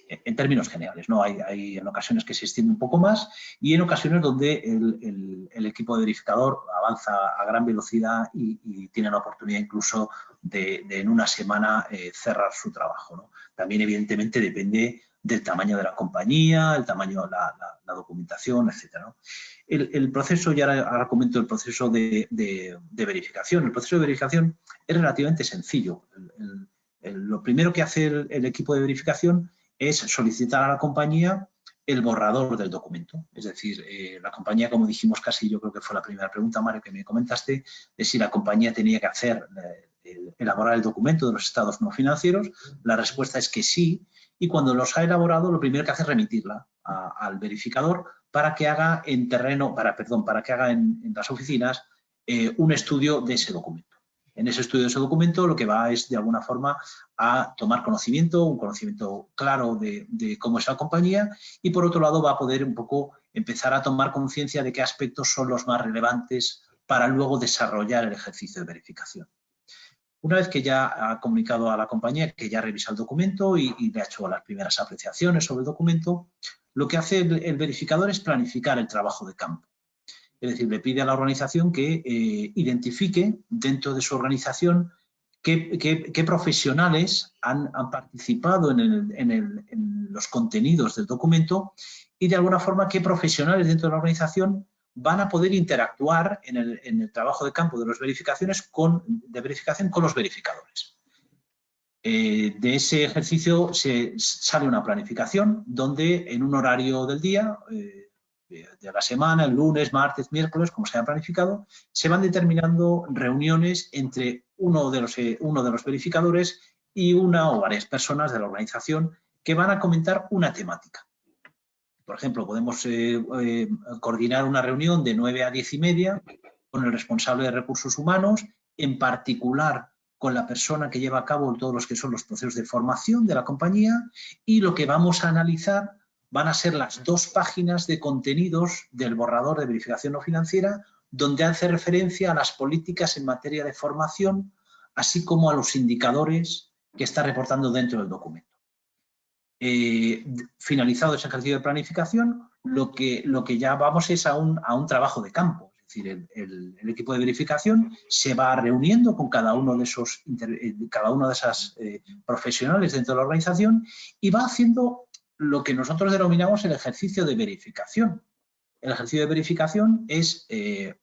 en términos generales, ¿no? Hay en ocasiones que se extiende un poco más y en ocasiones donde el equipo de verificador avanza a gran velocidad y tiene la oportunidad incluso de en una semana cerrar su trabajo, ¿no? También, evidentemente, depende del tamaño de la compañía, el tamaño de la documentación, etcétera, ¿no? El proceso, y ahora comento el proceso de verificación. El proceso de verificación es relativamente sencillo. Lo primero que hace el equipo de verificación es solicitar a la compañía el borrador del documento. Es decir, la compañía, como dijimos casi, yo creo que fue la primera pregunta, Mario, que me comentaste, de si la compañía tenía que elaborar el documento de los estados no financieros. La respuesta es que sí, y cuando los ha elaborado, lo primero que hace es remitirla al verificador para que haga en las oficinas un estudio de ese documento. En ese estudio de ese documento lo que va es, de alguna forma, a tomar conocimiento, un conocimiento claro de cómo es la compañía, y por otro lado va a poder un poco empezar a tomar conciencia de qué aspectos son los más relevantes para luego desarrollar el ejercicio de verificación. Una vez que ya ha comunicado a la compañía que ya revisa el documento y le ha hecho las primeras apreciaciones sobre el documento, lo que hace el verificador es planificar el trabajo de campo. Es decir, le pide a la organización que identifique dentro de su organización qué profesionales han participado en los contenidos del documento, y de alguna forma qué profesionales dentro de la organización van a poder interactuar en el trabajo de campo de las verificación con los verificadores. De ese ejercicio sale una planificación donde en un horario del día, de la semana, el lunes, martes, miércoles, como se haya planificado, se van determinando reuniones entre uno de los verificadores y una o varias personas de la organización que van a comentar una temática. Por ejemplo, podemos coordinar una reunión de 9 a 10 y media con el responsable de recursos humanos, en particular con la persona que lleva a cabo todos los que son los procesos de formación de la compañía, y lo que vamos a analizar van a ser las 2 páginas de contenidos del borrador de verificación no financiera, donde hace referencia a las políticas en materia de formación, así como a los indicadores que está reportando dentro del documento. Finalizado ese ejercicio de planificación, lo que ya vamos es a un trabajo de campo. Es decir, el equipo de verificación se va reuniendo con cada uno de esas profesionales dentro de la organización y va haciendo lo que nosotros denominamos el ejercicio de verificación. El ejercicio de verificación es,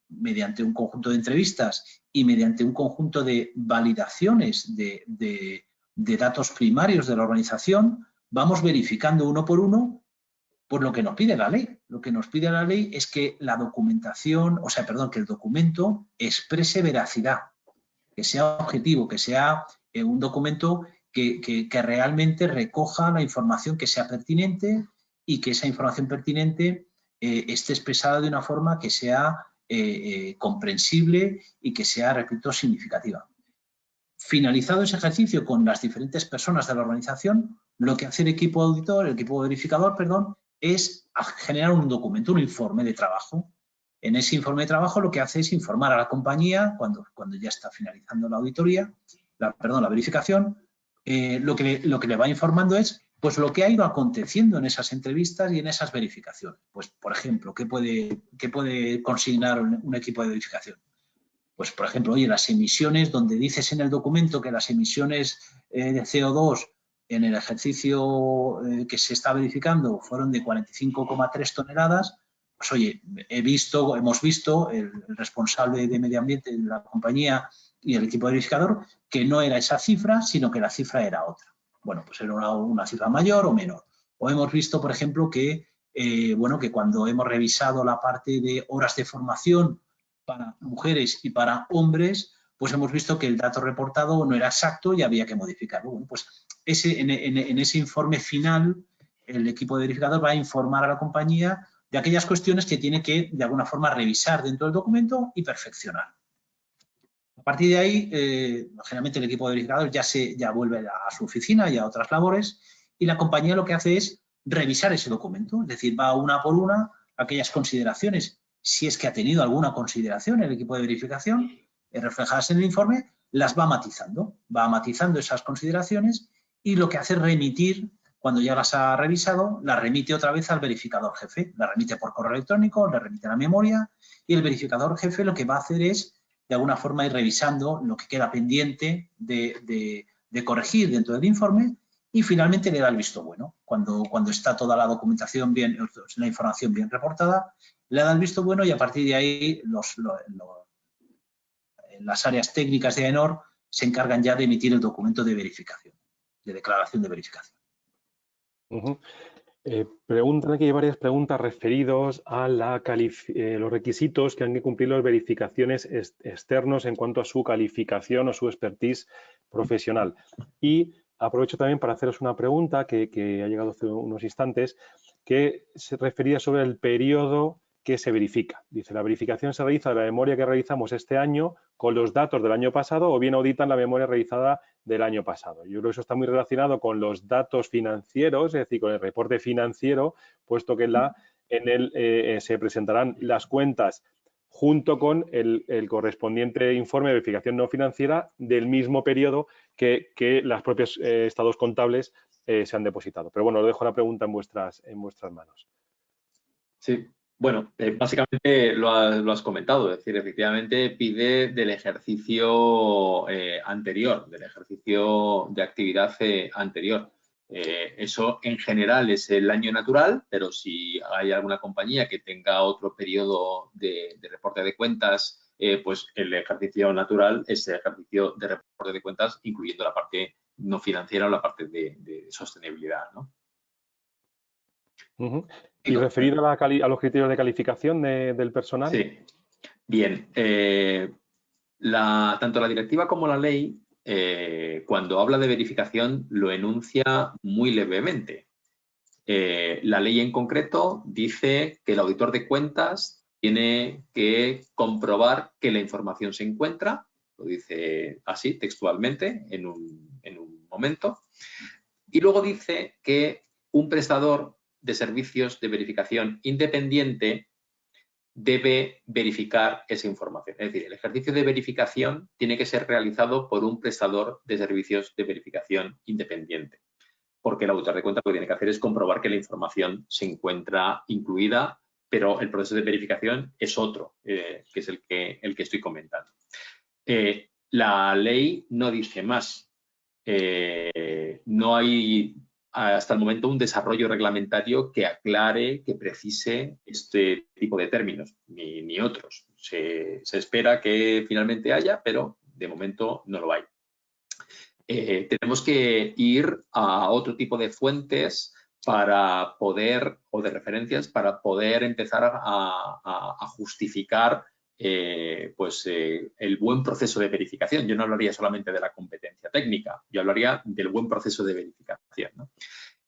mediante un conjunto de entrevistas y mediante un conjunto de validaciones de datos primarios de la organización, vamos verificando uno por uno por lo que nos pide la ley. Lo que nos pide la ley es que la documentación, que el documento exprese veracidad, que sea objetivo, que sea un documento que realmente recoja la información que sea pertinente y que esa información pertinente esté expresada de una forma que sea comprensible y que sea, repito, significativa. Finalizado ese ejercicio con las diferentes personas de la organización, lo que hace el equipo auditor, el equipo verificador, perdón, es generar un documento, un informe de trabajo. En ese informe de trabajo lo que hace es informar a la compañía, cuando ya está finalizando la auditoría, la verificación, lo que le va informando es pues lo que ha ido aconteciendo en esas entrevistas y en esas verificaciones. Pues, por ejemplo, ¿qué puede consignar un equipo de verificación? Pues, por ejemplo, oye, las emisiones, donde dices en el documento que las emisiones de CO2 en el ejercicio que se está verificando fueron de 45,3 toneladas, pues oye, hemos visto el responsable de medio ambiente de la compañía y el equipo verificador que no era esa cifra, sino que la cifra era otra. Bueno, pues era una cifra mayor o menor. O hemos visto, por ejemplo, que cuando hemos revisado la parte de horas de formación para mujeres y para hombres, pues hemos visto que el dato reportado no era exacto y había que modificarlo. Bueno, pues en ese informe final, el equipo de verificador va a informar a la compañía de aquellas cuestiones que tiene que, de alguna forma, revisar dentro del documento y perfeccionar. A partir de ahí, generalmente el equipo de verificador ya vuelve a su oficina y a otras labores, y la compañía lo que hace es revisar ese documento, es decir, va una por una aquellas consideraciones, si es que ha tenido alguna consideración el equipo de verificación, reflejadas en el informe, las va matizando esas consideraciones y lo que hace es remitir, cuando ya las ha revisado, las remite otra vez al verificador jefe, la remite por correo electrónico, le remite a la memoria y el verificador jefe lo que va a hacer es, de alguna forma, ir revisando lo que queda pendiente de corregir dentro del informe y finalmente le da el visto bueno. Cuando está toda la documentación bien, la información bien reportada, le da el visto bueno y a partir de ahí las áreas técnicas de AENOR se encargan ya de emitir el documento de verificación, de declaración de verificación. Preguntan aquí varias preguntas referidos a los requisitos que han de cumplir las verificaciones externos en cuanto a su calificación o su expertise profesional. Y aprovecho también para haceros una pregunta que ha llegado hace unos instantes, que se refería sobre el periodo que se verifica. Dice, la verificación se realiza de la memoria que realizamos este año con los datos del año pasado o bien auditan la memoria realizada del año pasado. Yo creo que eso está muy relacionado con los datos financieros, es decir, con el reporte financiero, puesto que se presentarán las cuentas junto con el correspondiente informe de verificación no financiera del mismo periodo que los propios estados contables se han depositado. Pero bueno, os dejo la pregunta en vuestras manos. Sí. Bueno, básicamente lo has comentado, es decir, efectivamente pide del ejercicio anterior, del ejercicio de actividad anterior. Eso en general es el año natural, pero si hay alguna compañía que tenga otro periodo de reporte de cuentas, pues el ejercicio natural es el ejercicio de reporte de cuentas, incluyendo la parte no financiera o la parte de sostenibilidad, ¿no? Y referido a los criterios de calificación del personal. Sí, bien. Tanto la directiva como la ley, cuando habla de verificación, lo enuncia muy levemente. La ley en concreto dice que el auditor de cuentas tiene que comprobar que la información se encuentra, lo dice así textualmente en un momento, y luego dice que un prestador de servicios de verificación independiente debe verificar esa información. Es decir, el ejercicio de verificación tiene que ser realizado por un prestador de servicios de verificación independiente, porque el auditor de cuentas lo que tiene que hacer es comprobar que la información se encuentra incluida, pero el proceso de verificación es otro, que es el que estoy comentando. La ley no dice más. No hay hasta el momento un desarrollo reglamentario que aclare, que precise este tipo de términos, ni otros. Se espera que finalmente haya, pero de momento no lo hay. Tenemos que ir a otro tipo de fuentes para poder, o de referencias, para poder empezar a justificar el buen proceso de verificación. Yo no hablaría solamente de la competencia técnica, yo hablaría del buen proceso de verificación, ¿no?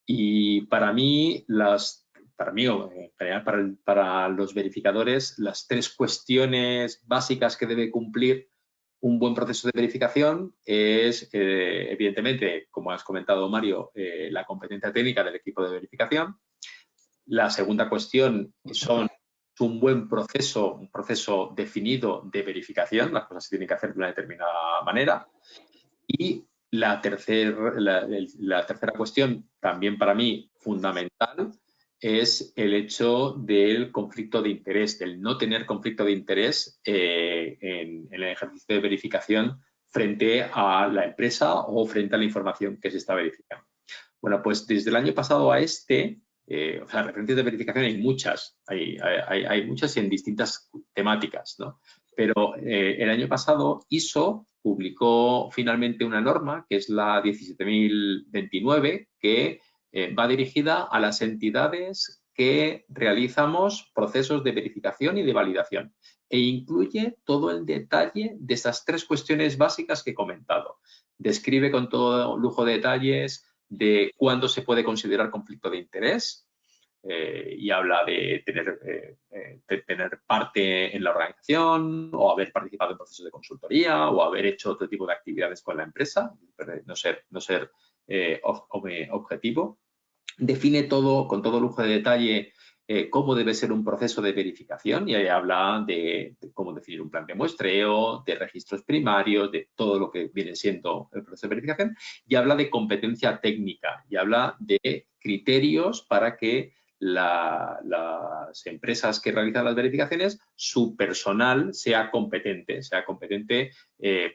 Y para mí, o en general para los verificadores, las 3 cuestiones básicas que debe cumplir un buen proceso de verificación es, evidentemente, como has comentado, Mario, la competencia técnica del equipo de verificación. La segunda cuestión son un buen proceso, un proceso definido de verificación. Las cosas se tienen que hacer de una determinada manera. Y la tercera cuestión, también para mí fundamental, es el hecho del conflicto de interés, del no tener conflicto de interés en el ejercicio de verificación frente a la empresa o frente a la información que se está verificando. Bueno, pues desde el año pasado a referencias de verificación hay muchas, hay muchas en distintas temáticas, ¿no? Pero el año pasado ISO publicó finalmente una norma, que es la 17.029, que va dirigida a las entidades que realizamos procesos de verificación y de validación e incluye todo el detalle de esas 3 cuestiones básicas que he comentado. Describe con todo lujo de detalles de cuándo se puede considerar conflicto de interés y habla de tener parte en la organización o haber participado en procesos de consultoría o haber hecho otro tipo de actividades con la empresa, no ser objetivo. Define todo con todo lujo de detalle cómo debe ser un proceso de verificación y ahí habla de cómo definir un plan de muestreo, de registros primarios, de todo lo que viene siendo el proceso de verificación y habla de competencia técnica y habla de criterios para que las empresas que realizan las verificaciones, su personal sea competente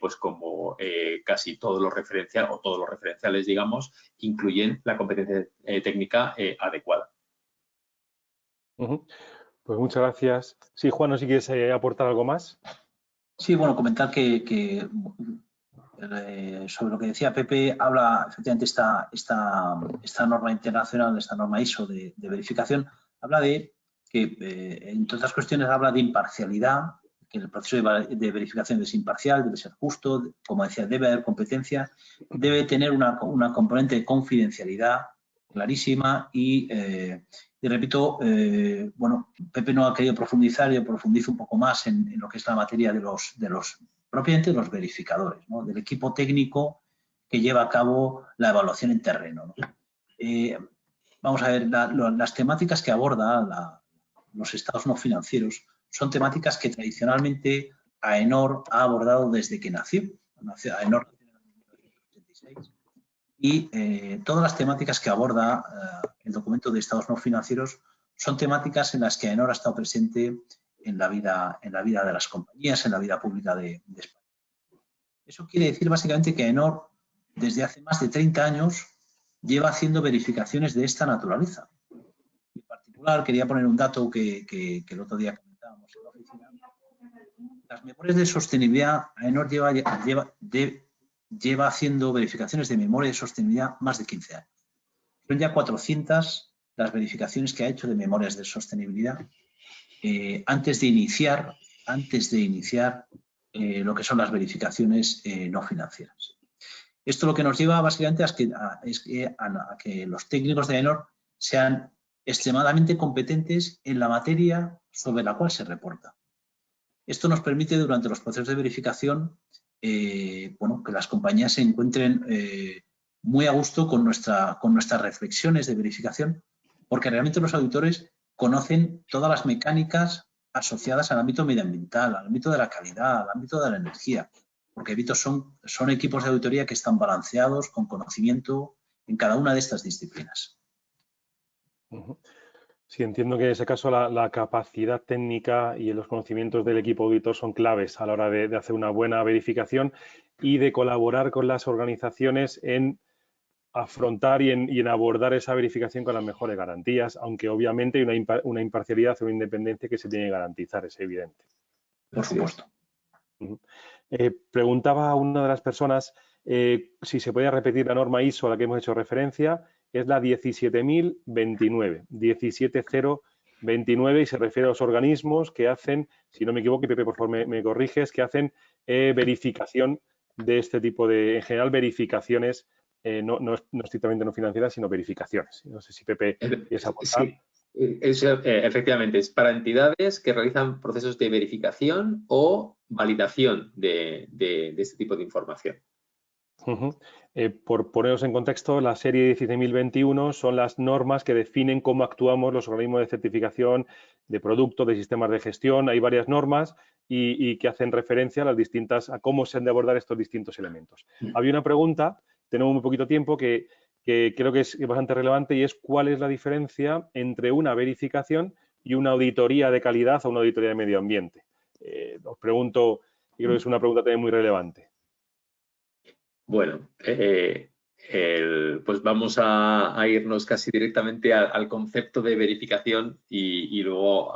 pues como casi todos los referenciales, digamos, incluyen la competencia técnica adecuada. Pues muchas gracias. Sí, Juan, no sé si quieres aportar algo más. Sí, bueno, comentar que sobre lo que decía Pepe, habla efectivamente esta norma internacional, esta norma ISO de verificación, habla de que, entre otras cuestiones, habla de imparcialidad, que el proceso de verificación es imparcial, debe ser justo, como decía, debe haber competencia, debe tener una componente de confidencialidad clarísima y repito, bueno, Pepe no ha querido profundizar, yo profundizo un poco más en lo que es la materia de los propiamente los verificadores, ¿no? Del equipo técnico que lleva a cabo la evaluación en terreno, ¿no? Vamos a ver, las temáticas que aborda los estados no financieros son temáticas que tradicionalmente AENOR ha abordado desde que nació. AENOR nació en 1986 y todas las temáticas que aborda el documento de estados no financieros son temáticas en las que AENOR ha estado presente en la vida de las compañías, en la vida pública de España. Eso quiere decir básicamente que AENOR, desde hace más de 30 años, lleva haciendo verificaciones de esta naturaleza. En particular, quería poner un dato que el otro día comentábamos en la oficina. Las memorias de sostenibilidad, AENOR lleva haciendo verificaciones de memoria de sostenibilidad más de 15 años. Son ya 400 las verificaciones que ha hecho de memorias de sostenibilidad antes de iniciar lo que son las verificaciones no financieras. Esto lo que nos lleva básicamente a que los técnicos de AENOR sean extremadamente competentes en la materia sobre la cual se reporta. Esto nos permite durante los procesos de verificación bueno, que las compañías se encuentren muy a gusto con nuestras reflexiones de verificación, porque realmente los auditores conocen todas las mecánicas asociadas al ámbito medioambiental, al ámbito de la calidad, al ámbito de la energía, porque son equipos de auditoría que están balanceados con conocimiento en cada una de estas disciplinas. Sí, entiendo que en ese caso la capacidad técnica y los conocimientos del equipo auditor son claves a la hora de hacer una buena verificación y de colaborar con las organizaciones en afrontar y en abordar esa verificación con las mejores garantías, aunque obviamente hay una imparcialidad o una independencia que se tiene que garantizar, es evidente. Por supuesto. Preguntaba a una de las personas si se podía repetir la norma ISO a la que hemos hecho referencia. Es la 17.029, 17029, y se refiere a los organismos que hacen, si no me equivoco, y Pepe, por favor, me corriges, que hacen verificación de este tipo de, en general, verificaciones, no estrictamente no financieras, sino verificaciones. No sé si Pepe piensa aportar. Sí, efectivamente, es para entidades que realizan procesos de verificación o validación de este tipo de información. Por poneros en contexto, la serie 17.021 son las normas que definen cómo actuamos los organismos de certificación de productos, de sistemas de gestión. Hay varias normas y que hacen referencia a cómo se han de abordar estos distintos elementos. Había una pregunta, tenemos muy poquito tiempo, que creo que es bastante relevante, y es cuál es la diferencia entre una verificación y una auditoría de calidad o una auditoría de medio ambiente. Os pregunto, y creo que es una pregunta también muy relevante. Bueno, pues vamos a irnos casi directamente al concepto de verificación y luego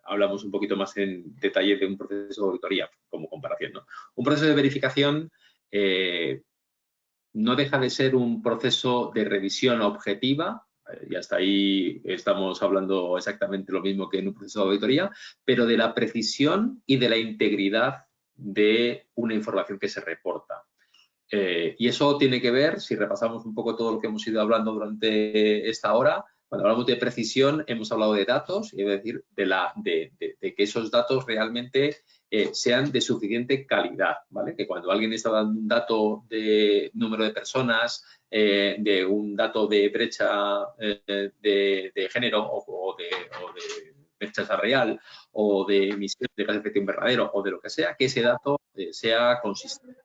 hablamos un poquito más en detalle de un proceso de auditoría como comparación, ¿no? Un proceso de verificación no deja de ser un proceso de revisión objetiva, y hasta ahí estamos hablando exactamente lo mismo que en un proceso de auditoría, pero de la precisión y de la integridad de una información que se reporta. Y eso tiene que ver, si repasamos un poco todo lo que hemos ido hablando durante esta hora, cuando hablamos de precisión hemos hablado de datos, y es decir, de que esos datos realmente sean de suficiente calidad, ¿vale? Que cuando alguien está dando un dato de número de personas, de un dato de brecha de género o de brecha salarial o de emisiones de gases de efecto invernadero o de lo que sea, que ese dato sea consistente.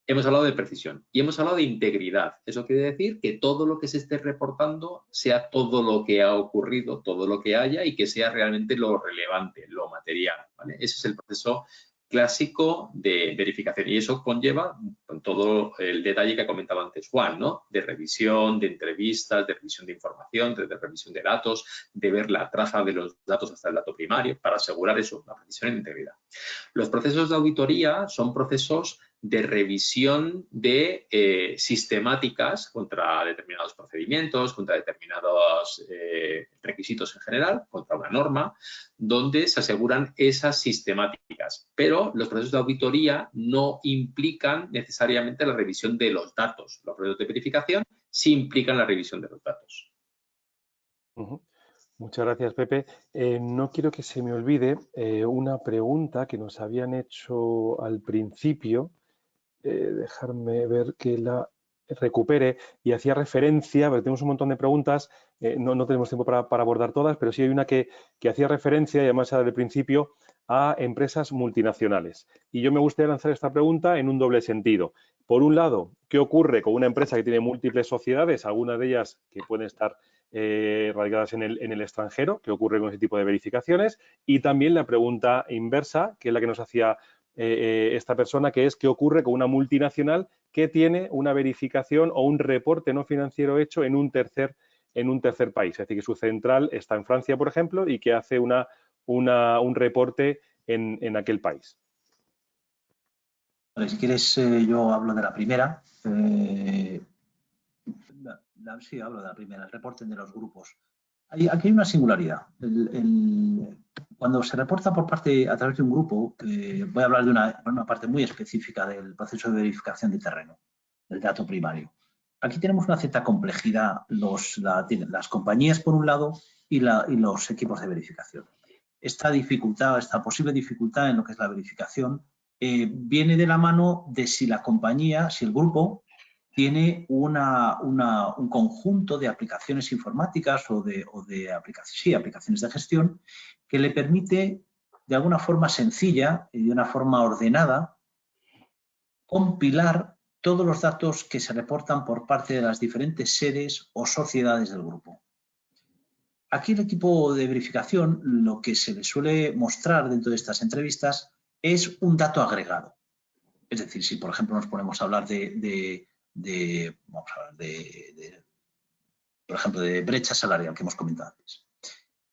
Hemos hablado de precisión y hemos hablado de integridad. Eso quiere decir que todo lo que se esté reportando sea todo lo que ha ocurrido, todo lo que haya, y que sea realmente lo relevante, lo material, ¿vale? Ese es el proceso clásico de verificación, y eso conlleva con todo el detalle que comentaba antes Juan, ¿no? De revisión, de entrevistas, de revisión de información, de revisión de datos, de ver la traza de los datos hasta el dato primario para asegurar eso, la precisión y la integridad. Los procesos de auditoría son procesos de revisión de sistemáticas contra determinados procedimientos, contra determinados requisitos en general, contra una norma, donde se aseguran esas sistemáticas. Pero los procesos de auditoría no implican necesariamente la revisión de los datos. Los procesos de verificación sí implican la revisión de los datos. Muchas gracias, Pepe. No quiero que se me olvide una pregunta que nos habían hecho al principio. Dejarme ver que la recupere, y hacía referencia, porque tenemos un montón de preguntas, no tenemos tiempo para abordar todas, pero sí hay una que hacía referencia, y además era del principio, a empresas multinacionales. Y yo me gustaría lanzar esta pregunta en un doble sentido. Por un lado, ¿qué ocurre con una empresa que tiene múltiples sociedades, algunas de ellas que pueden estar radicadas en el extranjero? ¿Qué ocurre con ese tipo de verificaciones? Y también la pregunta inversa, que es la que nos hacía esta persona, que es ¿qué ocurre con una multinacional que tiene una verificación o un reporte no financiero hecho en un tercer país? Es decir, que su central está en Francia, por ejemplo, y que hace un reporte en aquel país. Vale, si quieres, yo hablo de la primera. Sí, hablo de la primera, el reporte de los grupos. Aquí hay una singularidad. Cuando se reporta a través de un grupo, voy a hablar de una parte muy específica del proceso de verificación de terreno, del dato primario. Aquí tenemos una cierta complejidad, las compañías por un lado y los equipos de verificación. Esta posible dificultad en lo que es la verificación viene de la mano de si la compañía, si el grupo tiene un conjunto de aplicaciones informáticas o de aplicaciones de gestión que le permite de alguna forma sencilla y de una forma ordenada compilar todos los datos que se reportan por parte de las diferentes sedes o sociedades del grupo. Aquí el equipo de verificación lo que se le suele mostrar dentro de estas entrevistas es un dato agregado. Es decir, si por ejemplo nos ponemos a hablar por ejemplo, de brecha salarial que hemos comentado antes.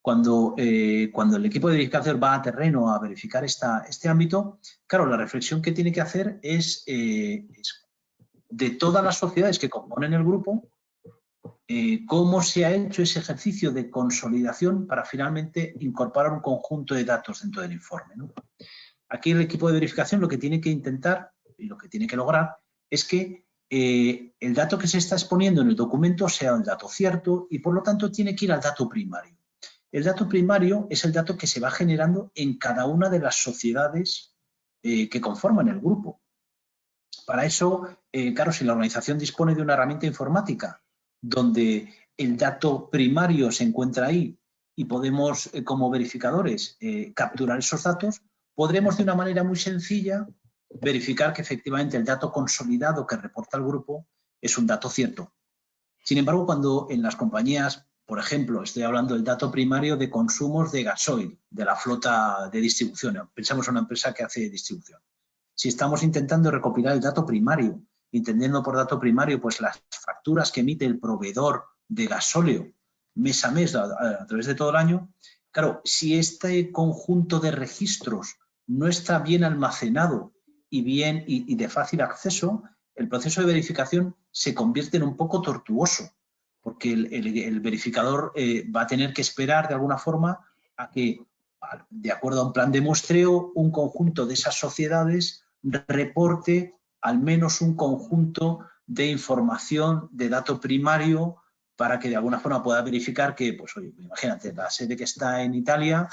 Cuando el equipo de verificación va a terreno a verificar este ámbito, claro, la reflexión que tiene que hacer es de todas las sociedades que componen el grupo, cómo se ha hecho ese ejercicio de consolidación para finalmente incorporar un conjunto de datos dentro del informe, ¿no? Aquí el equipo de verificación lo que tiene que intentar y lo que tiene que lograr es que el dato que se está exponiendo en el documento sea un dato cierto y por lo tanto tiene que ir al dato primario. El dato primario es el dato que se va generando en cada una de las sociedades que conforman el grupo. Para eso, claro, si la organización dispone de una herramienta informática donde el dato primario se encuentra ahí y podemos, como verificadores, capturar esos datos, podremos de una manera muy sencilla verificar que efectivamente el dato consolidado que reporta el grupo es un dato cierto. Sin embargo, cuando en las compañías, por ejemplo, estoy hablando del dato primario de consumos de gasoil, de la flota de distribución, pensamos en una empresa que hace distribución. Si estamos intentando recopilar el dato primario, entendiendo por dato primario pues las facturas que emite el proveedor de gasóleo mes a mes a través de todo el año, claro, si este conjunto de registros no está bien almacenado y de fácil acceso, el proceso de verificación se convierte en un poco tortuoso, porque el verificador va a tener que esperar de alguna forma a que, de acuerdo a un plan de muestreo, un conjunto de esas sociedades reporte al menos un conjunto de información de dato primario para que de alguna forma pueda verificar que, pues oye, imagínate, la sede que está en Italia,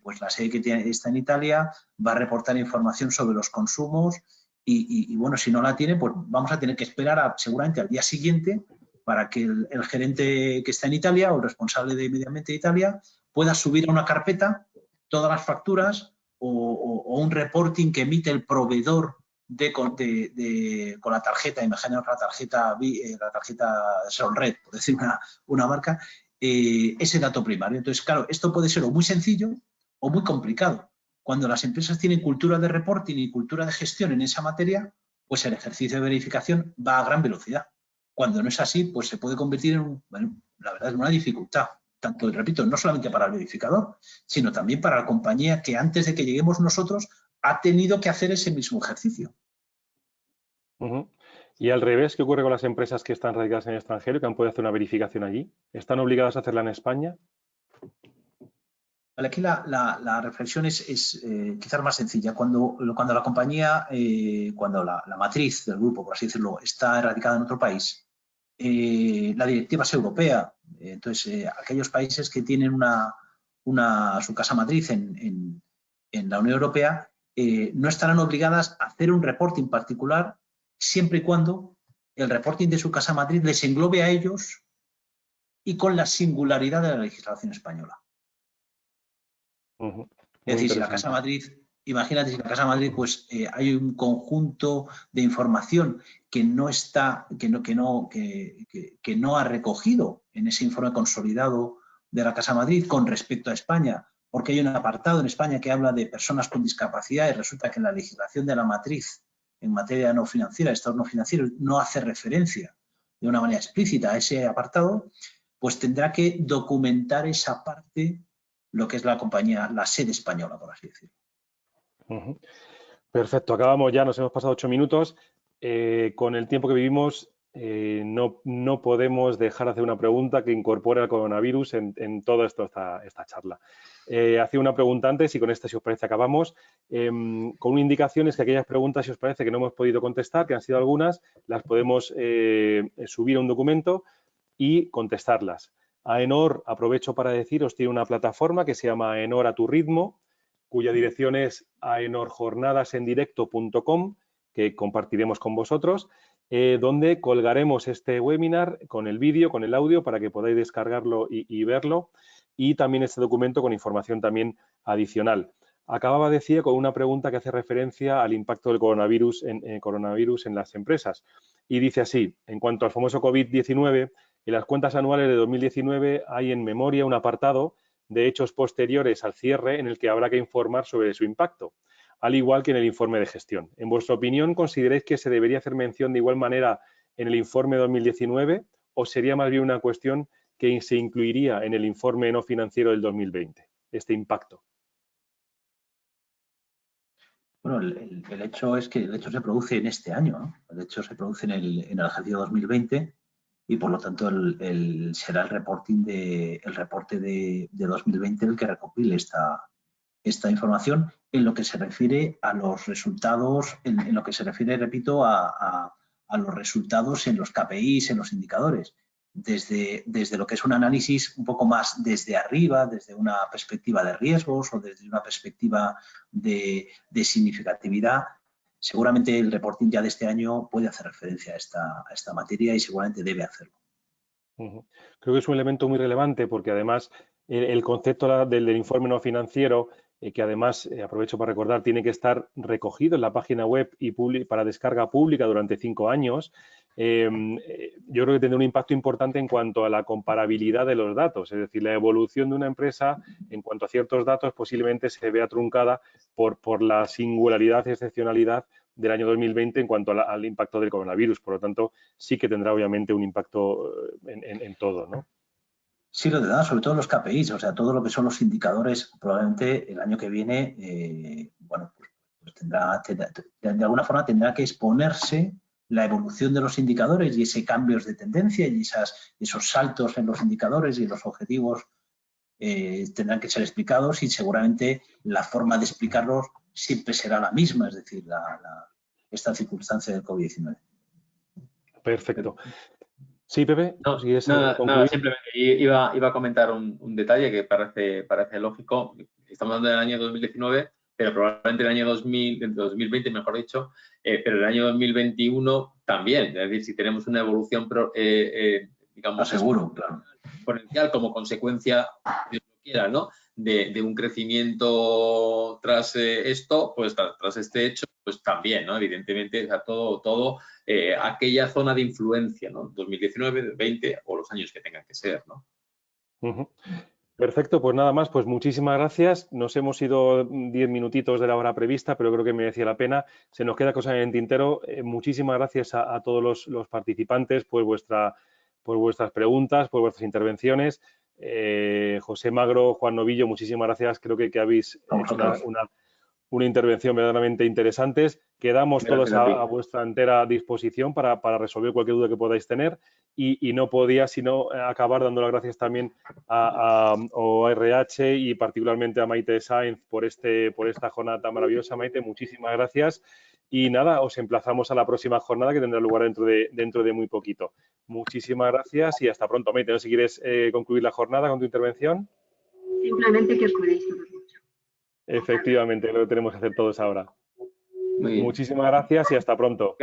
pues la sede que está en Italia va a reportar información sobre los consumos y bueno, si no la tiene, pues vamos a tener que esperar seguramente al día siguiente para que el gerente que está en Italia o el responsable de medio ambiente de Italia pueda subir a una carpeta todas las facturas o un reporting que emite el proveedor con la tarjeta, imaginaos la tarjeta Solred, por decir una marca, ese dato primario. Entonces, claro, esto puede ser o muy sencillo o muy complicado. Cuando las empresas tienen cultura de reporting y cultura de gestión en esa materia, pues el ejercicio de verificación va a gran velocidad. Cuando no es así, pues se puede convertir en, bueno, la verdad, en una dificultad. Tanto, repito, no solamente para el verificador, sino también para la compañía que antes de que lleguemos nosotros ha tenido que hacer ese mismo ejercicio. Y al revés, ¿qué ocurre con las empresas que están radicadas en el extranjero y que han podido hacer una verificación allí? ¿Están obligadas a hacerla en España? Vale, aquí la reflexión es quizás más sencilla. Cuando la compañía, cuando la matriz del grupo, por así decirlo, está radicada en otro país, la directiva es europea. Entonces, aquellos países que tienen su casa matriz en la Unión Europea no estarán obligadas a hacer un reporting particular siempre y cuando el reporting de su casa matriz les englobe a ellos y con la singularidad de la legislación española. Es decir, si la casa matriz, imagínate si la casa matriz, pues hay un conjunto de información que no ha recogido en ese informe consolidado de la casa matriz con respecto a España, porque hay un apartado en España que habla de personas con discapacidad y resulta que en la legislación de la matriz en materia no financiera, estados no financieros, no hace referencia de una manera explícita a ese apartado, pues tendrá que documentar esa parte lo que es la compañía, la sede española, por así decirlo. Perfecto, acabamos ya, nos hemos pasado 8 minutos. Con el tiempo que vivimos, no podemos dejar de hacer una pregunta que incorpore al coronavirus en toda esta charla. Hacía una pregunta antes y con esta, si os parece, acabamos. Con una indicación es que aquellas preguntas, si os parece, que no hemos podido contestar, que han sido algunas, las podemos subir a un documento y contestarlas. AENOR, aprovecho para deciros, tiene una plataforma que se llama AENOR a tu ritmo, cuya dirección es aenorjornadasendirecto.com, que compartiremos con vosotros. donde colgaremos este webinar con el vídeo, con el audio, para que podáis descargarlo y verlo, y también este documento con información también adicional. Acababa, decía, con una pregunta que hace referencia al impacto del coronavirus en las empresas. Y dice así: en cuanto al famoso COVID-19, en las cuentas anuales de 2019 hay en memoria un apartado de hechos posteriores al cierre en el que habrá que informar sobre su impacto, al igual que en el informe de gestión. En vuestra opinión, ¿consideráis que se debería hacer mención de igual manera en el informe 2019 o sería más bien una cuestión que se incluiría en el informe no financiero del 2020, este impacto? Bueno, el hecho es que el hecho se produce en este año, ¿no? El hecho se produce en el ejercicio 2020 y, por lo tanto, será el reporte de 2020 el que recopile esta información en lo que se refiere a los resultados, en lo que se refiere, repito, a los resultados en los KPIs, en los indicadores. Desde lo que es un análisis un poco más desde arriba, desde una perspectiva de riesgos o desde una perspectiva de significatividad, seguramente el reporting ya de este año puede hacer referencia a esta materia y seguramente debe hacerlo. Creo que es un elemento muy relevante porque además el concepto del informe no financiero, que además, aprovecho para recordar, tiene que estar recogido en la página web y para descarga pública durante 5 años, yo creo que tendrá un impacto importante en cuanto a la comparabilidad de los datos. Es decir, la evolución de una empresa en cuanto a ciertos datos posiblemente se vea truncada por la singularidad y excepcionalidad del año 2020 en cuanto al impacto del coronavirus. Por lo tanto, sí que tendrá obviamente un impacto en todo, ¿no? Sí, lo tendrá, sobre todo los KPIs, o sea, todo lo que son los indicadores, probablemente el año que viene, bueno, pues de alguna forma tendrá que exponerse la evolución de los indicadores y ese cambios de tendencia y esos saltos en los indicadores y los objetivos tendrán que ser explicados y seguramente la forma de explicarlos siempre será la misma, es decir, esta circunstancia del COVID-19. Perfecto. Sí, Pepe, no, ¿quieres nada, concluir? simplemente iba a comentar un detalle que parece lógico. Estamos hablando del año 2019, pero probablemente el año 2020, mejor dicho, pero el año 2021 también. Es decir, si tenemos una evolución, digamos, seguro, claro, exponencial como consecuencia, Dios lo quiera, ¿no?, de un crecimiento tras esto, pues tras este hecho, pues también, ¿no? Evidentemente, o sea, todo aquella zona de influencia, ¿no? 2019, 20 o los años que tengan que ser, ¿no? Perfecto, pues nada más, pues muchísimas gracias. Nos hemos ido 10 minutitos de la hora prevista, pero creo que merecía la pena. Se nos queda cosa en el tintero. Muchísimas gracias a todos los participantes por vuestras preguntas, por vuestras intervenciones. José Magro, Juan Novillo, muchísimas gracias. Creo que habéis hecho una intervención verdaderamente interesante. Quedamos todos a vuestra entera disposición para resolver cualquier duda que podáis tener y no podía sino acabar dando las gracias también a ORH y particularmente a Maite Sainz por esta jornada tan maravillosa. Maite, muchísimas gracias y nada, os emplazamos a la próxima jornada que tendrá lugar dentro de muy poquito. Muchísimas gracias y hasta pronto. Maite, no sé si quieres concluir la jornada con tu intervención. Simplemente que os cuidéis todos mucho. Efectivamente, lo tenemos que hacer todos ahora. Muchísimas gracias y hasta pronto.